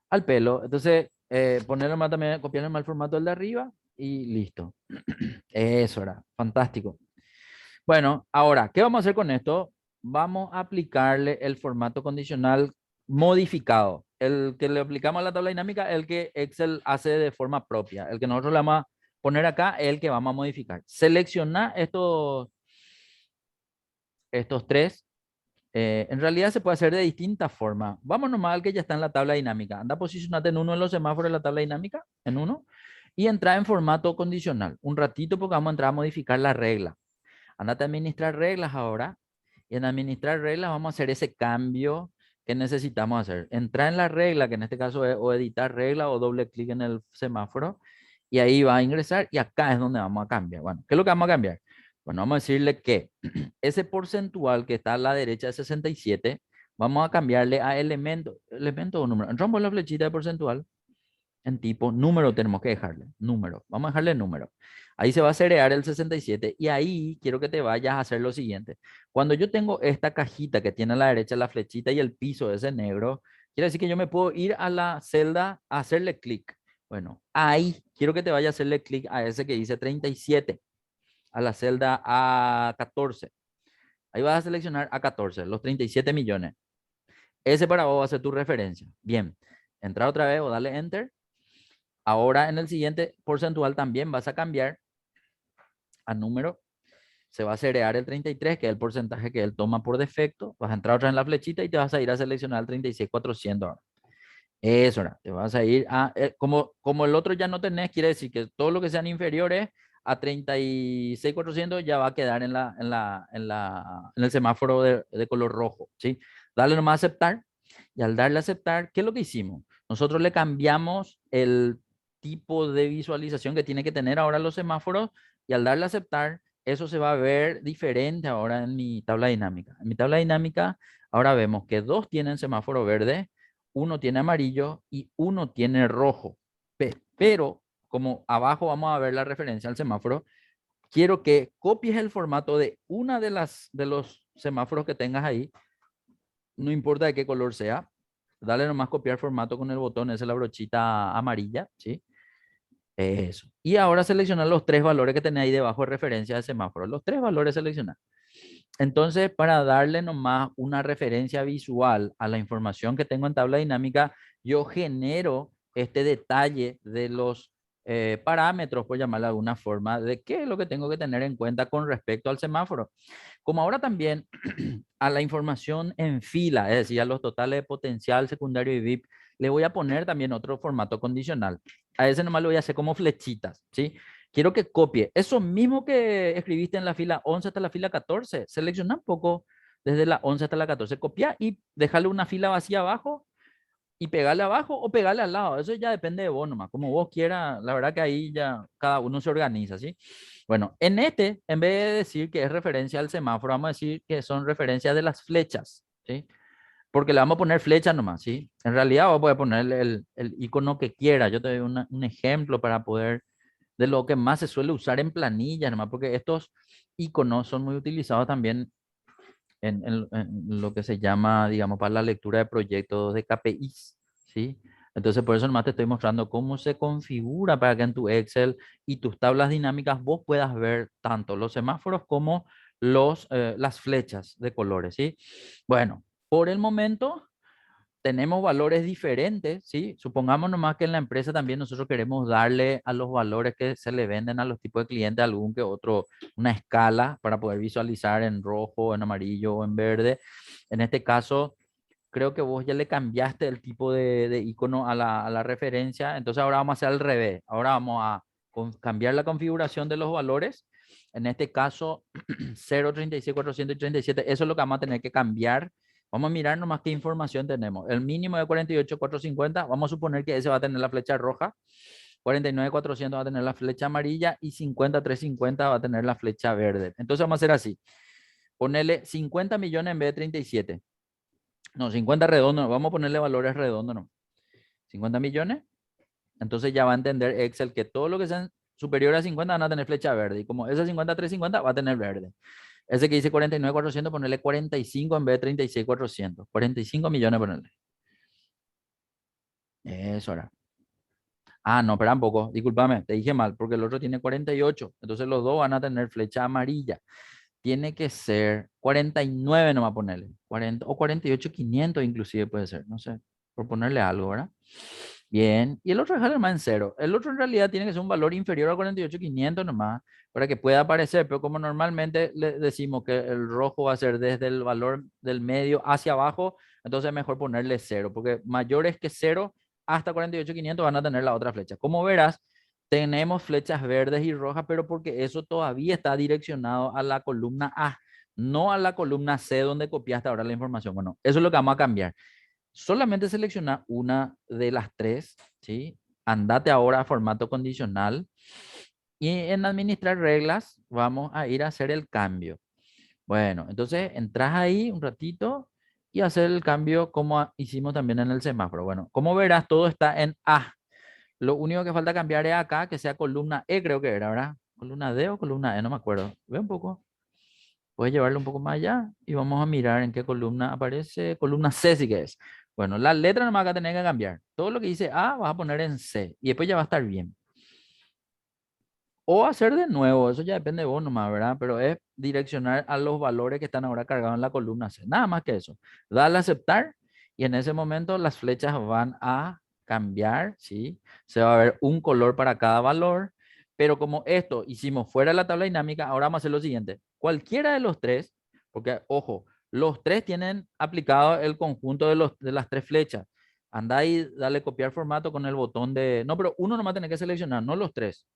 Al pelo. Entonces, ponerle más también, copiarle más el formato del de arriba y listo. Eso era. Fantástico. Bueno, ahora, ¿qué vamos a hacer con esto? Vamos a aplicarle el formato condicional modificado. El que le aplicamos a la tabla dinámica, el que Excel hace de forma propia. El que nosotros le vamos a poner acá es el que vamos a modificar. Selecciona estos tres. En realidad se puede hacer de distintas formas. Vamos nomás al que ya está en la tabla dinámica. Anda, posicionate en uno de los semáforos de la tabla dinámica, en uno, y entra en formato condicional. Un ratito porque vamos a entrar a modificar la regla. Andate a administrar reglas ahora. Y en administrar reglas vamos a hacer ese cambio que necesitamos hacer. Entrar en la regla, que en este caso es o editar regla o doble clic en el semáforo. Y ahí va a ingresar y acá es donde vamos a cambiar. Bueno, ¿qué es lo que vamos a cambiar? Bueno, vamos a decirle que ese porcentual que está a la derecha de 67, vamos a cambiarle a elemento o número. Entramos en la flechita de porcentual en tipo número tenemos que dejarle, número. Vamos a dejarle número. Ahí se va a seriar el 67 y ahí quiero que te vayas a hacer lo siguiente. Cuando yo tengo esta cajita que tiene a la derecha la flechita y el piso ese negro, quiere decir que yo me puedo ir a la celda a hacerle clic. Bueno, ahí quiero que te vayas a hacerle clic a ese que dice 37, a la celda A14. Ahí vas a seleccionar A14, los 37 millones. Ese para vos va a ser tu referencia. Bien, entra otra vez o dale enter. Ahora en el siguiente porcentual también vas a cambiar a número. Se va a seriar el 33, que es el porcentaje que él toma por defecto. Vas a entrar otra en la flechita y te vas a ir a seleccionar el 36.400 ahora. Eso, ahora. Te vas a ir a... como el otro ya no tenés, quiere decir que todo lo que sean inferiores a 36.400 ya va a quedar en el semáforo de color rojo, ¿sí? Dale nomás a aceptar. Y al darle a aceptar, ¿qué es lo que hicimos? Nosotros le cambiamos el tipo de visualización que tiene que tener ahora los semáforos y al darle a aceptar, eso se va a ver diferente ahora en mi tabla dinámica. En mi tabla dinámica, ahora vemos que dos tienen semáforo verde, uno tiene amarillo y uno tiene rojo. Pero como abajo vamos a ver la referencia al semáforo, quiero que copies el formato de una de los semáforos que tengas ahí, no importa de qué color sea. Dale nomás copiar formato con el botón, esa es la brochita amarilla, ¿sí? Eso. Y ahora seleccionar los tres valores que tenés ahí debajo de referencia de semáforo. Los tres valores seleccionar. Entonces, para darle nomás una referencia visual a la información que tengo en tabla dinámica, yo genero este detalle de los parámetros, por llamarlo de alguna forma, de qué es lo que tengo que tener en cuenta con respecto al semáforo. Como ahora también a la información en fila, es decir, a los totales de potencial, secundario y VIP, le voy a poner también otro formato condicional. A ese nomás lo voy a hacer como flechitas, ¿sí? Quiero que copie eso mismo que escribiste en la fila 11 hasta la fila 14. Selecciona un poco desde la 11 hasta la 14. Copia y déjale una fila vacía abajo y pegarle abajo o pegarle al lado. Eso ya depende de vos nomás, como vos quieras. La verdad que ahí ya cada uno se organiza, ¿sí? Bueno, en este, en vez de decir que es referencia al semáforo, vamos a decir que son referencias de las flechas, ¿sí? Porque le vamos a poner flechas nomás, ¿sí? En realidad vos podés poner el icono que quiera. Yo te doy un ejemplo para poder de lo que más se suele usar en planillas, nomás, porque estos iconos son muy utilizados también en lo que se llama, digamos, para la lectura de proyectos de KPIs, ¿sí? Entonces, por eso nomás te estoy mostrando cómo se configura para que en tu Excel y tus tablas dinámicas vos puedas ver tanto los semáforos como las flechas de colores, ¿sí? Bueno, por el momento tenemos valores diferentes, ¿sí? Supongamos nomás que en la empresa también nosotros queremos darle a los valores que se le venden a los tipos de clientes algún que otro, una escala para poder visualizar en rojo, en amarillo o en verde. En este caso, creo que vos ya le cambiaste el tipo de icono a la referencia, entonces ahora vamos a hacer al revés. Ahora vamos a cambiar la configuración de los valores. En este caso, 0, 36, 437, eso es lo que vamos a tener que cambiar. Vamos a mirar nomás qué información tenemos. El mínimo de 48,450, vamos a suponer que ese va a tener la flecha roja, 49,400 va a tener la flecha amarilla y 50,350 va a tener la flecha verde. Entonces vamos a hacer así. Ponele 50 millones en vez de 37. No, 50 redondo, vamos a ponerle valores redondos, no. 50 millones. Entonces ya va a entender Excel que todo lo que sean superior a 50 van a tener flecha verde. Y como ese 50 350 va a tener verde. Ese que dice 49.400, ponerle 45 en vez de 36.400. 45 millones ponerle. Eso era. Ah, no, espera un poco. Discúlpame, te dije mal, porque el otro tiene 48. Entonces los dos van a tener flecha amarilla. Tiene que ser 49 nomás ponerle. 40 o 48.500 inclusive puede ser. No sé, por ponerle algo, ¿verdad? Bien. Y el otro dejarle más en cero. El otro en realidad tiene que ser un valor inferior a 48.500 nomás para que pueda aparecer. Pero como normalmente le decimos que el rojo va a ser desde el valor del medio hacia abajo, entonces es mejor ponerle cero. Porque mayores que cero hasta 48.500 van a tener la otra flecha. Como verás, tenemos flechas verdes y rojas, pero porque eso todavía está direccionado a la columna A, no a la columna C donde copiaste ahora la información. Bueno, eso es lo que vamos a cambiar. Solamente selecciona una de las tres, ¿sí? Andate ahora a formato condicional y en administrar reglas vamos a ir a hacer el cambio. Bueno, entonces entras ahí un ratito y hacer el cambio como hicimos también en el semáforo. Bueno, como verás, todo está en A. Lo único que falta cambiar es acá, que sea columna E, creo que era, ¿verdad? Columna D o columna E, no me acuerdo. Ve un poco. Puedes llevarlo un poco más allá y vamos a mirar en qué columna aparece. Columna C sí que es. Bueno, la letra nomás acá tenés que cambiar. Todo lo que dice A vas a poner en C y después ya va a estar bien. O hacer de nuevo, eso ya depende de vos nomás, ¿verdad? Pero es direccionar a los valores que están ahora cargados en la columna C. Nada más que eso. Dale a aceptar y en ese momento las flechas van a cambiar, ¿sí? Se va a ver un color para cada valor. Pero como esto hicimos fuera de la tabla dinámica, ahora vamos a hacer lo siguiente. Cualquiera de los tres, porque ojo, los tres tienen aplicado el conjunto de las tres flechas. Anda ahí, dale copiar formato con el botón de... No, pero uno nomás tiene que seleccionar, no los tres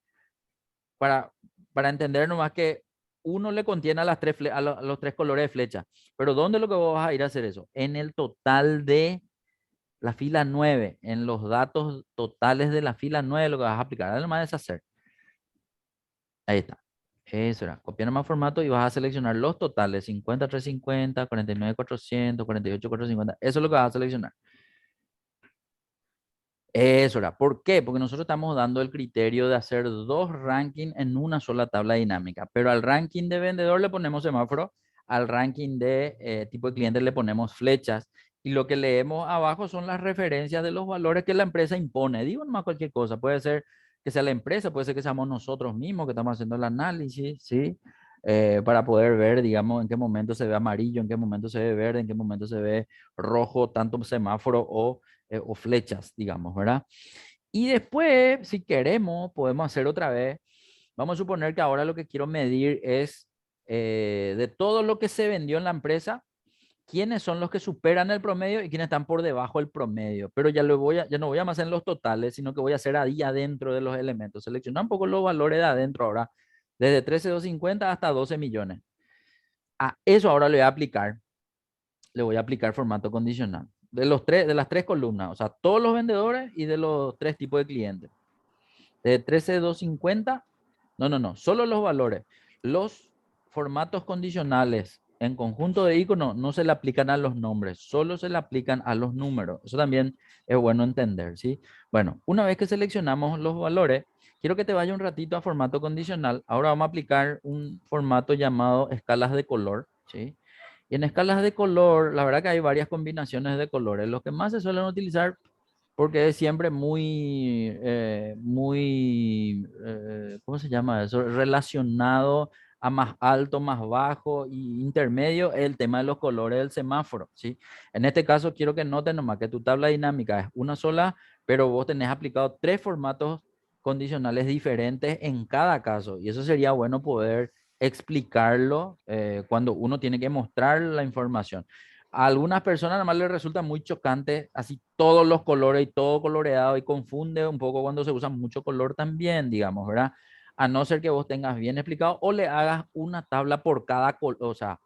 para, para entender nomás que uno le contiene a, a los tres colores de flecha. Pero ¿dónde es lo que vos vas a ir a hacer eso? En el total de la fila 9, en los datos totales de la fila 9 lo que vas a aplicar. Dale nomás deshacer. Ahí está. Eso era. Copiar más formato y vas a seleccionar los totales. 50.350, 49.400, 48.450. Eso es lo que vas a seleccionar. Eso era. ¿Por qué? Porque nosotros estamos dando el criterio de hacer dos rankings en una sola tabla dinámica, pero al ranking de vendedor le ponemos semáforo, al ranking de tipo de cliente le ponemos flechas y lo que leemos abajo son las referencias de los valores que la empresa impone. Digo nomás cualquier cosa, puede ser que sea la empresa, puede ser que seamos nosotros mismos que estamos haciendo el análisis, ¿sí? Para poder ver, digamos, en qué momento se ve amarillo, en qué momento se ve verde, en qué momento se ve rojo, tanto semáforo o flechas, digamos, ¿verdad? Y después, si queremos, podemos hacer otra vez. Vamos a suponer que ahora lo que quiero medir es de todo lo que se vendió en la empresa, quiénes son los que superan el promedio y quiénes están por debajo del promedio. Pero ya no voy a más en los totales, sino que voy a hacer ahí adentro de los elementos. Seleccionar un poco los valores de adentro ahora, desde 13.250 hasta 12 millones. A eso ahora le voy a aplicar formato condicional. De las tres columnas, o sea, todos los vendedores y de los tres tipos de clientes. De 13.250, no, solo los valores. Los formatos condicionales en conjunto de iconos no se le aplican a los nombres, solo se le aplican a los números. Eso también es bueno entender, ¿sí? Bueno, una vez que seleccionamos los valores, quiero que te vaya un ratito a formato condicional. Ahora vamos a aplicar un formato llamado escalas de color, ¿sí? Y en escalas de color, la verdad que hay varias combinaciones de colores. Los que más se suelen utilizar porque es siempre ¿cómo se llama eso? Relacionado a más alto, más bajo y intermedio, el tema de los colores del semáforo, ¿sí? En este caso quiero que noten nomás que tu tabla dinámica es una sola, pero vos tenés aplicado tres formatos condicionales diferentes en cada caso y eso sería bueno poder explicarlo cuando uno tiene que mostrar la información. A algunas personas nada más les resulta muy chocante así todos los colores y todo coloreado y confunde un poco cuando se usa mucho color también, digamos, ¿verdad? A no ser que vos tengas bien explicado o le hagas una tabla por cada color, o sea,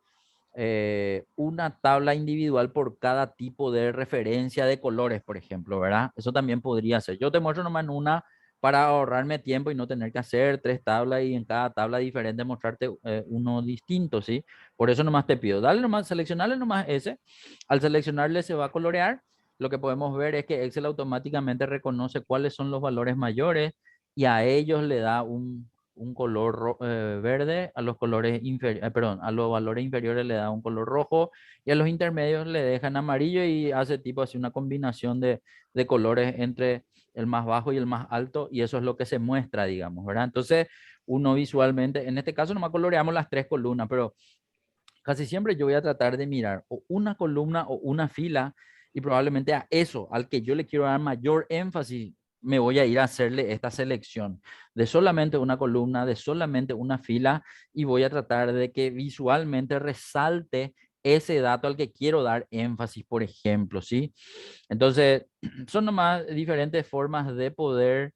una tabla individual por cada tipo de referencia de colores, por ejemplo, ¿verdad? Eso también podría ser. Yo te muestro nomás en una para ahorrarme tiempo y no tener que hacer 3 tablas y en cada tabla diferente mostrarte uno distinto, ¿sí? Por eso nomás te pido, dale nomás, seleccionarle nomás ese. Al seleccionarle se va a colorear. Lo que podemos ver es que Excel automáticamente reconoce cuáles son los valores mayores y a ellos le da un color verde, a los colores inferiores, perdón, a los valores inferiores le da un color rojo y a los intermedios le dejan amarillo y hace tipo así una combinación de colores entre el más bajo y el más alto, y eso es lo que se muestra, digamos, ¿verdad? Entonces, uno visualmente, en este caso nomás coloreamos las 3 columnas, pero casi siempre yo voy a tratar de mirar o una columna o una fila, y probablemente a eso, al que yo le quiero dar mayor énfasis, me voy a ir a hacerle esta selección de solamente una columna, de solamente una fila, y voy a tratar de que visualmente resalte ese dato al que quiero dar énfasis, por ejemplo, ¿sí? Entonces, son nomás diferentes formas de poder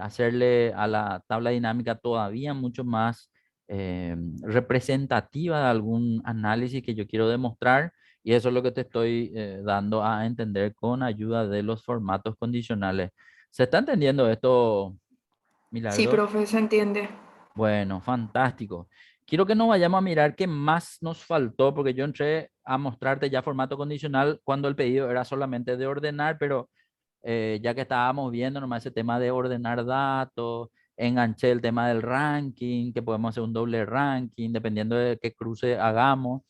hacerle a la tabla dinámica todavía mucho más representativa de algún análisis que yo quiero demostrar, y eso es lo que te estoy dando a entender con ayuda de los formatos condicionales. ¿Se está entendiendo esto, Sí, Milagros? profe, se entiende. Bueno, fantástico. Quiero que nos vayamos a mirar qué más nos faltó, porque yo entré a mostrarte ya formato condicional cuando el pedido era solamente de ordenar, pero ya que estábamos viendo nomás ese tema de ordenar datos, enganché el tema del ranking, que podemos hacer un doble ranking, dependiendo de qué cruce hagamos.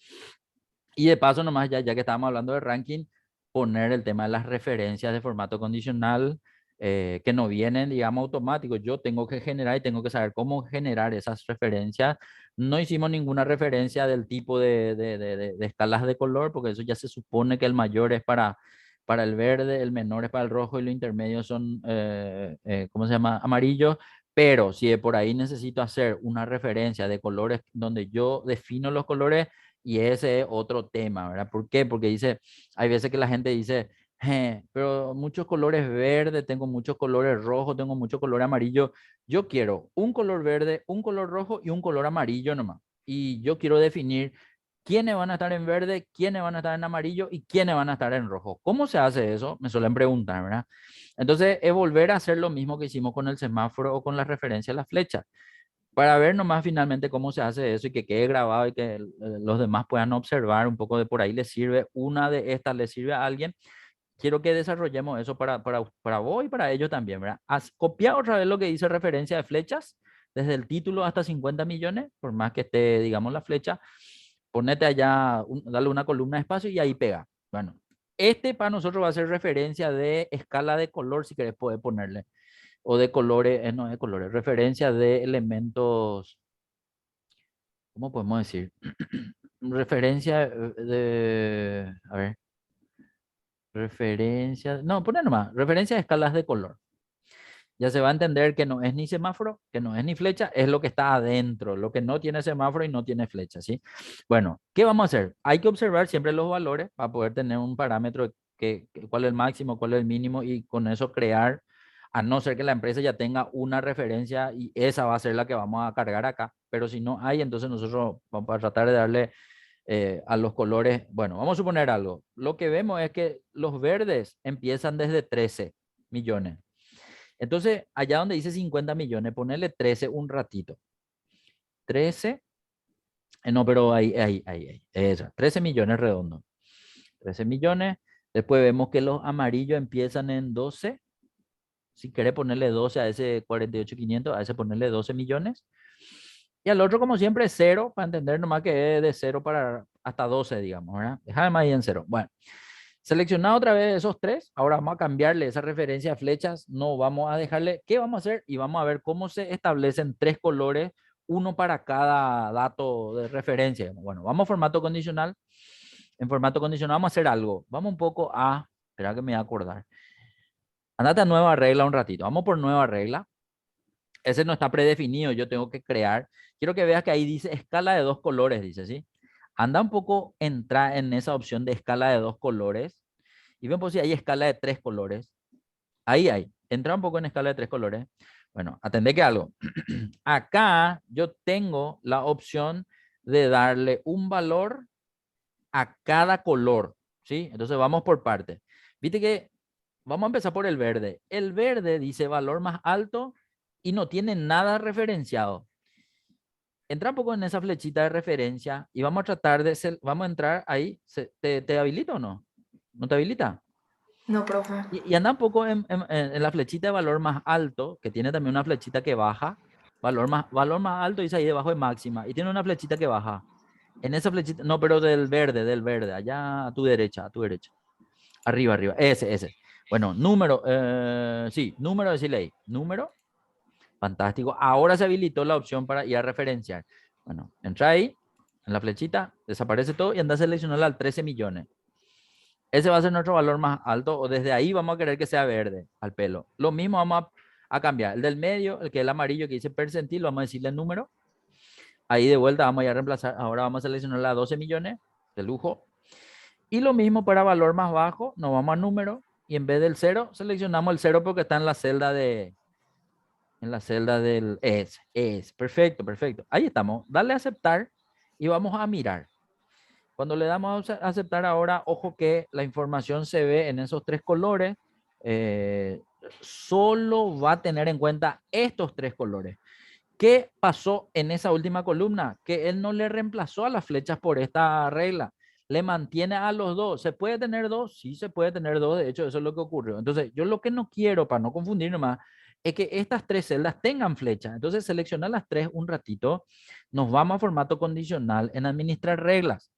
Y de paso nomás, ya que estábamos hablando de ranking, poner el tema de las referencias de formato condicional que no vienen, digamos, automáticos. Yo tengo que generar y tengo que saber cómo generar esas referencias. No hicimos ninguna referencia del tipo de escalas de color, porque eso ya se supone que el mayor es para el verde, el menor es para el rojo y los intermedios son, ¿cómo se llama? Amarillos. Pero si de por ahí necesito hacer una referencia de colores donde yo defino los colores, y ese es otro tema, ¿verdad? ¿Por qué? Porque dice, hay veces que la gente dice, pero muchos colores verdes, tengo muchos colores rojos, tengo muchos colores amarillos. Yo quiero un color verde, un color rojo y un color amarillo nomás. Y yo quiero definir quiénes van a estar en verde, quiénes van a estar en amarillo y quiénes van a estar en rojo. ¿Cómo se hace eso? Me suelen preguntar, ¿verdad? Entonces, es volver a hacer lo mismo que hicimos con el semáforo o con la referencia a la flecha, para ver nomás finalmente cómo se hace eso y que quede grabado y que los demás puedan observar un poco de por ahí les sirve, una de estas les sirve a alguien. Quiero que desarrollemos eso para vos y para ellos también, ¿verdad? Copia otra vez lo que dice referencia de flechas, desde el título hasta 50 millones, por más que esté, digamos, la flecha, ponete allá, dale una columna de espacio y ahí pega. Bueno, este para nosotros va a ser referencia de escala de color, si querés poder ponerle, o de colores, no de colores, referencia de elementos, ¿cómo podemos decir? Referencia a ver, referencia, no, pone nomás, referencia de escalas de color. Ya se va a entender que no es ni semáforo, que no es ni flecha, es lo que está adentro, lo que no tiene semáforo y no tiene flecha, ¿sí? Bueno, ¿qué vamos a hacer? Hay que observar siempre los valores para poder tener un parámetro cuál es el máximo, cuál es el mínimo, y con eso crear, a no ser que la empresa ya tenga una referencia y esa va a ser la que vamos a cargar acá, pero si no hay, entonces nosotros vamos a tratar de darle a los colores. Bueno, vamos a suponer algo. Lo que vemos es que los verdes empiezan desde 13 millones. Entonces, allá donde dice 50 millones, ponerle 13 un ratito. 13, no, pero ahí, esa, 13 millones redondos. 13 millones. Después vemos que los amarillos empiezan en 12. Si querés ponerle 12 a ese 48.500, a ese ponerle 12 millones. Y al otro, como siempre, cero, para entender nomás que es de 0 para hasta 12, digamos, ¿verdad? Déjame ahí en 0. Bueno, seleccionado otra vez esos tres, ahora vamos a cambiarle esa referencia a flechas, no vamos a dejarle, ¿qué vamos a hacer? Y vamos a ver cómo se establecen 3 colores, uno para cada dato de referencia. Bueno, vamos a formato condicional. En formato condicional vamos a hacer algo. Vamos un poco a, espera que me voy a acordar. Andate a nueva regla un ratito. Vamos por nueva regla. Ese no está predefinido, yo tengo que crear. Quiero que veas que ahí dice escala de 2 colores, dice, ¿sí? Anda un poco, entra en esa opción de escala de 2 colores y ven por si hay escala de 3 colores. Ahí hay. Entra un poco en escala de 3 colores. Bueno, atendé que algo. Acá yo tengo la opción de darle un valor a cada color, ¿sí? Entonces vamos por partes. Viste que vamos a empezar por el verde. El verde dice valor más alto y no tiene nada referenciado. Entra un poco en esa flechita de referencia y vamos a tratar de, vamos a entrar ahí. ¿Te habilita o no? ¿No te habilita? No, profe. Y anda un poco en la flechita de valor más alto, que tiene también una flechita que baja. Valor más alto dice ahí debajo de máxima. Y tiene una flechita que baja. En esa flechita, no, pero del verde, allá a tu derecha, a tu derecha. Arriba, arriba. Ese. Bueno, número, sí, número, decirle ahí. Número. Fantástico. Ahora se habilitó la opción para ir a referenciar. Bueno, entra ahí, en la flechita, desaparece todo y anda a seleccionarla al 13 millones. Ese va a ser nuestro valor más alto o desde ahí vamos a querer que sea verde al pelo. Lo mismo vamos a cambiar. El del medio, el que es el amarillo que dice percentil, vamos a decirle el número. Ahí de vuelta vamos a ir a reemplazar. Ahora vamos a seleccionarla a 12 millones de lujo. Y lo mismo para valor más bajo, nos vamos a número y en vez del 0 seleccionamos el 0 porque está en la celda del perfecto, perfecto. Ahí estamos. Dale a aceptar y vamos a mirar. Cuando le damos a aceptar ahora, ojo que la información se ve en esos tres colores. Solo va a tener en cuenta estos tres colores. ¿Qué pasó en esa última columna? Que él no le reemplazó a las flechas por esta regla. Le mantiene a los dos. ¿Se puede tener dos? Sí, se puede tener dos. De hecho, eso es lo que ocurrió. Entonces, yo lo que no quiero, para no confundir nomás, es que estas tres celdas tengan flechas. Entonces, seleccionar las tres un ratito. Nos vamos a formato condicional en administrar reglas.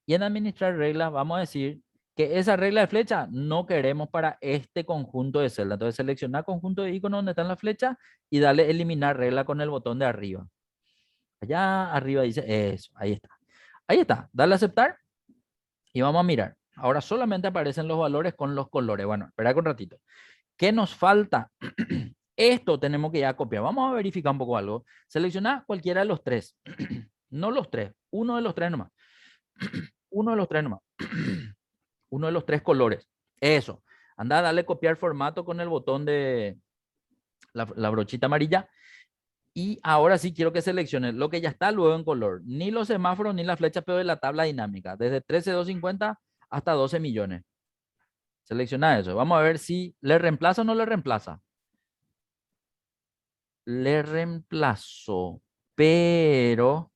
Y en administrar reglas vamos a decir que esa regla de flecha no queremos para este conjunto de celdas. Entonces seleccionar conjunto de iconos donde están las flechas y darle eliminar regla con el botón de arriba. Allá arriba dice eso, ahí está. Ahí está, dale a aceptar y vamos a mirar. Ahora solamente aparecen los valores con los colores. Bueno, espera un ratito. ¿Qué nos falta? Esto tenemos que ya copiar. Vamos a verificar un poco algo. Selecciona cualquiera de los tres. No los tres, uno de los tres nomás. Uno de los tres nomás. Uno de los tres colores. Eso. Anda a darle copiar formato con el botón de la brochita amarilla. Y ahora sí quiero que seleccione lo que ya está luego en color. Ni los semáforos ni la flecha, pero de la tabla dinámica. Desde 13,250 hasta 12 millones. Selecciona eso. Vamos a ver si le reemplaza o no le reemplaza. Le reemplazó. Pero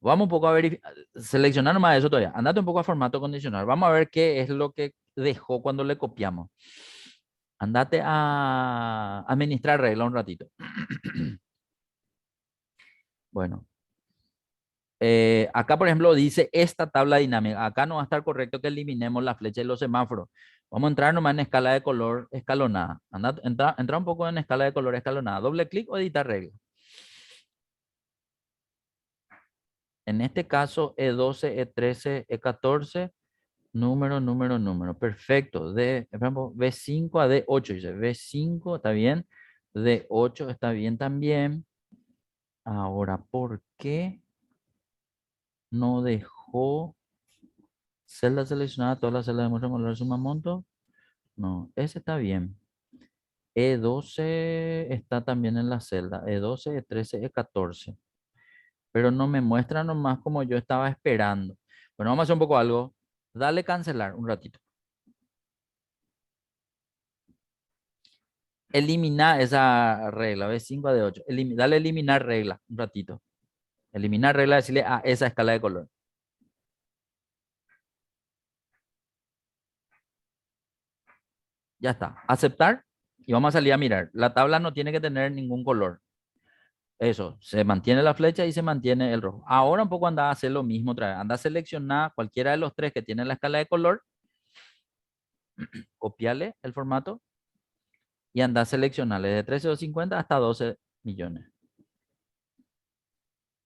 vamos un poco a verificar. Seleccionar nomás eso todavía. Andate un poco a formato condicional. Vamos a ver qué es lo que dejó cuando le copiamos. Andate a administrar regla un ratito. Bueno, acá por ejemplo dice esta tabla dinámica. Acá no va a estar correcto que eliminemos la flecha y los semáforos. Vamos a entrar nomás en escala de color escalonada. Entra un poco en escala de color escalonada. Doble clic o editar regla. En este caso E12, E13, E14, número. Perfecto. Por ejemplo, B5 a D8 dice. B5 está bien. D8 está bien también. Ahora, ¿por qué no dejó celda seleccionada? Todas las celdas demuestran valor de suma monto. No, ese está bien. E12 está también en la celda. E12, E13, E14. Pero no me muestra nomás como yo estaba esperando. Bueno, vamos a hacer un poco algo. Dale cancelar un ratito. Elimina esa regla. B5 a D8. Dale eliminar regla un ratito. Eliminar regla, decirle a esa escala de color. Ya está. Aceptar y vamos a salir a mirar. La tabla no tiene que tener ningún color. Eso, se mantiene la flecha y se mantiene el rojo. Ahora un poco anda a hacer lo mismo otra vez. Anda a seleccionar cualquiera de los tres que tiene la escala de color, copiarle el formato y anda a seleccionarle de 13,250 hasta 12 millones.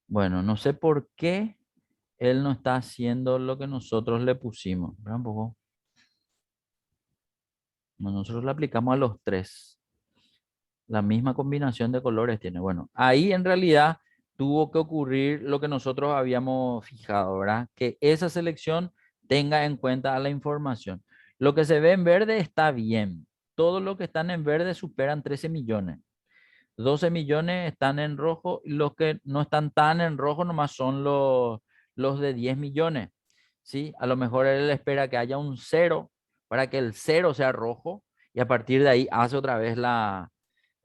Bueno, no sé por qué él no está haciendo lo que nosotros le pusimos. Un poco. Nosotros le aplicamos a los tres. La misma combinación de colores tiene. Bueno, ahí en realidad tuvo que ocurrir lo que nosotros habíamos fijado, ¿verdad? Que esa selección tenga en cuenta a la información. Lo que se ve en verde está bien. Todo lo que están en verde superan 13 millones. 12 millones están en rojo y los que no están tan en rojo nomás son los de 10 millones. ¿Sí? A lo mejor él espera que haya un cero para que el cero sea rojo y a partir de ahí hace otra vez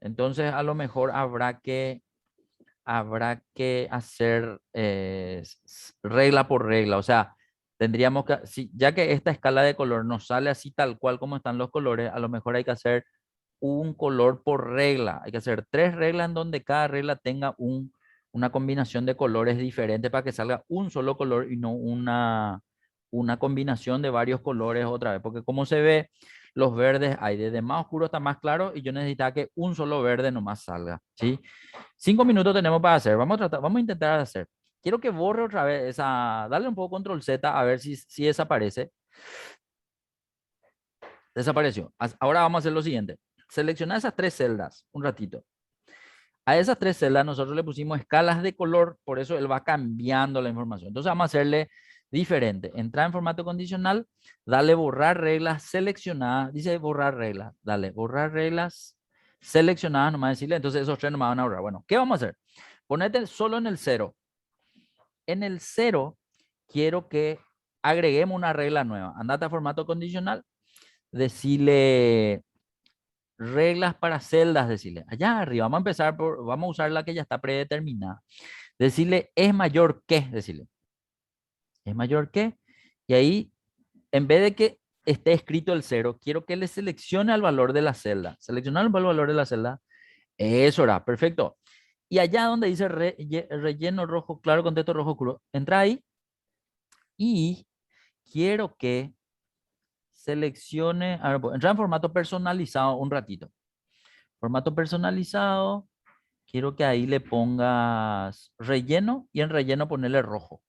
entonces a lo mejor habrá que hacer regla por regla, o sea, tendríamos que, ya que esta escala de color nos sale así tal cual como están los colores, a lo mejor hay que hacer un color por regla, hay que hacer 3 reglas en donde cada regla tenga una combinación de colores diferentes para que salga un solo color y no una combinación de varios colores otra vez, porque como se ve, los verdes hay desde más oscuro hasta más claro y yo necesitaba que un solo verde nomás salga, ¿sí? 5 minutos tenemos para hacer. Vamos a intentar hacer. Quiero que borre otra vez esa. Dale un poco control Z a ver si desaparece. Desapareció. Ahora vamos a hacer lo siguiente. Selecciona esas 3 celdas un ratito. A esas 3 celdas nosotros le pusimos escalas de color, por eso él va cambiando la información. Entonces vamos a hacerle diferente. Entrar en formato condicional, dale borrar reglas seleccionadas. Dice borrar reglas. Dale borrar reglas seleccionadas, nomás decirle. Entonces esos 3 nomás van a borrar. Bueno, ¿qué vamos a hacer? Ponete solo en el 0. En el 0 quiero que agreguemos una regla nueva. Andate a formato condicional, decirle reglas para celdas, decirle allá arriba. Vamos a usar la que ya está predeterminada. Decirle es mayor que, decirle es mayor que, y ahí en vez de que esté escrito el 0, quiero que le seleccione el valor de la celda. Seleccionar el valor de la celda. Eso era, perfecto. Y allá donde dice relleno rojo claro con texto rojo oscuro, entra ahí y quiero que seleccione, a ver, entra en formato personalizado un ratito. Formato personalizado, quiero que ahí le pongas relleno y en relleno ponerle rojo.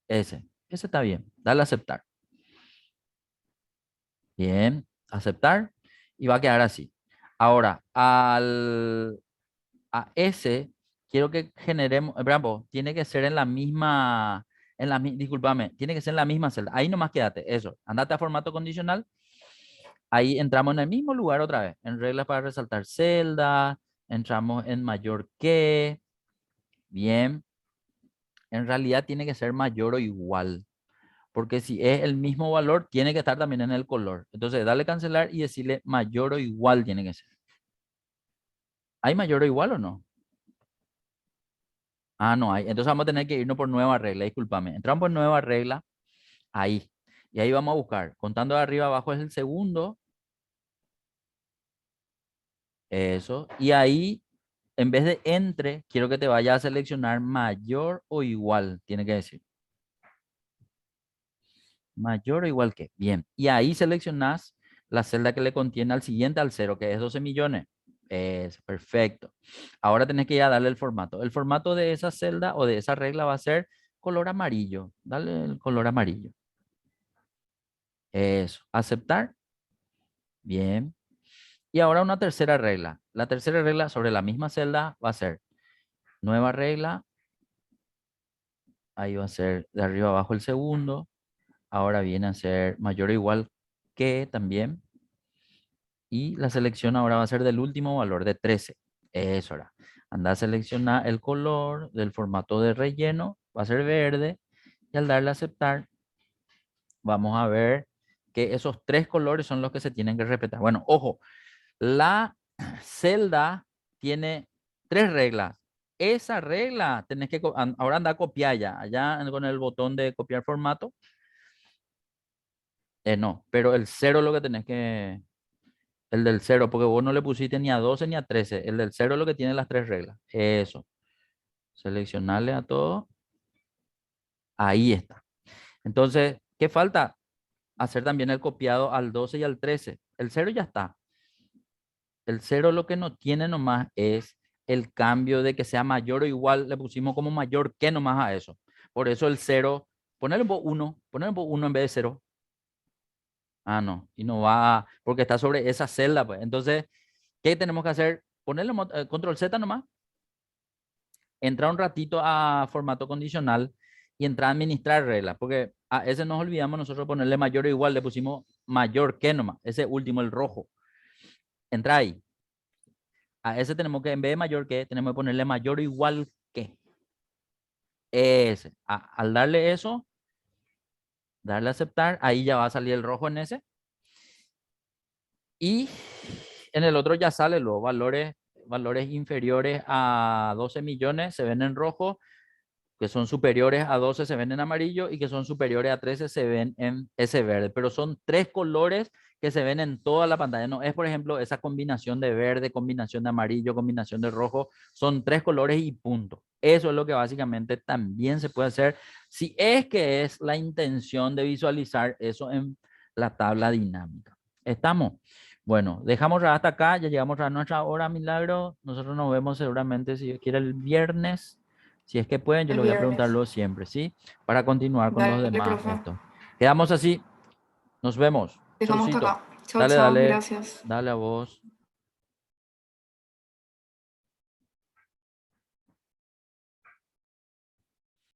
Ese está bien. Dale a aceptar. Bien, aceptar y va a quedar así. Ahora, a ese quiero que generemos, bravo, tiene que ser en la misma, discúlpame, tiene que ser en la misma celda. Ahí nomás quédate, eso. Andate a formato condicional. Ahí entramos en el mismo lugar otra vez, en reglas para resaltar celda, entramos en mayor que, bien, en realidad tiene que ser mayor o igual, porque si es el mismo valor, tiene que estar también en el color. Entonces, dale cancelar y decirle mayor o igual tiene que ser. ¿Hay mayor o igual o no? Ah, no hay. Entonces vamos a tener que irnos por nueva regla, discúlpame. Entramos por nueva regla, ahí. Y ahí vamos a buscar. Contando de arriba abajo es el segundo. Eso. Y ahí, en vez de entre, quiero que te vaya a seleccionar mayor o igual, tiene que decir. Mayor o igual que. Bien. Y ahí seleccionas la celda que le contiene al siguiente al 0, que es 12 millones. Es perfecto. Ahora tenés que ya darle el formato. El formato de esa celda o de esa regla va a ser color amarillo. Dale el color amarillo. Eso. Aceptar. Bien. Y ahora una tercera regla. La tercera regla sobre la misma celda va a ser nueva regla. Ahí va a ser de arriba abajo el segundo. Ahora viene a ser mayor o igual que también. Y la selección ahora va a ser del último valor de 13. Eso era. Anda a seleccionar el color del formato de relleno. Va a ser verde. Y al darle a aceptar, vamos a ver que esos 3 colores son los que se tienen que respetar. Bueno, ojo, la celda tiene 3 reglas. Esa regla tenés que, ahora anda a copiar ya, allá con el botón de copiar formato. No, pero el 0 es lo que tenés que, el del 0, porque vos no le pusiste ni a 12 ni a 13. El del 0 es lo que tiene las 3 reglas. Eso. Seleccionarle a todo. Ahí está. Entonces, ¿qué falta? Hacer también el copiado al 12 y al 13. El 0 ya está. El 0 lo que no tiene nomás es el cambio de que sea mayor o igual. Le pusimos como mayor que nomás a eso. Por eso el 0, ponerle un 1, ponerle un 1 en vez de 0. Ah, no. Y no va, porque está sobre esa celda, pues. Entonces, ¿qué tenemos que hacer? Ponerle control Z nomás. Entrar un ratito a formato condicional y entrar a administrar reglas. Porque a ese nos olvidamos nosotros ponerle mayor o igual. Le pusimos mayor que nomás. Ese último, el rojo. Entra ahí. A ese tenemos que, en vez de mayor que, tenemos que ponerle mayor o igual que. Ese. Al darle eso, darle a aceptar, ahí ya va a salir el rojo en ese. Y en el otro ya sale los valores inferiores a 12 millones se ven en rojo, que son superiores a 12 se ven en amarillo y que son superiores a 13 se ven en ese verde. Pero son tres colores que se ven en toda la pantalla. No es, por ejemplo, esa combinación de verde, combinación de amarillo, combinación de rojo. Son tres colores y punto. Eso es lo que básicamente también se puede hacer si es que es la intención de visualizar eso en la tabla dinámica. ¿Estamos? Bueno, dejamos hasta acá, ya llegamos a nuestra hora, Milagro. Nosotros nos vemos seguramente, si Dios quiere, el viernes. Si es que pueden, yo El les voy a viernes. preguntarlo siempre, ¿sí? Para continuar con los Dale, demás profe. esto. Quedamos así. Nos vemos. Dejamos hasta Chaucito. acá. Chao, Dale, chao. dale. Gracias. Dale a vos.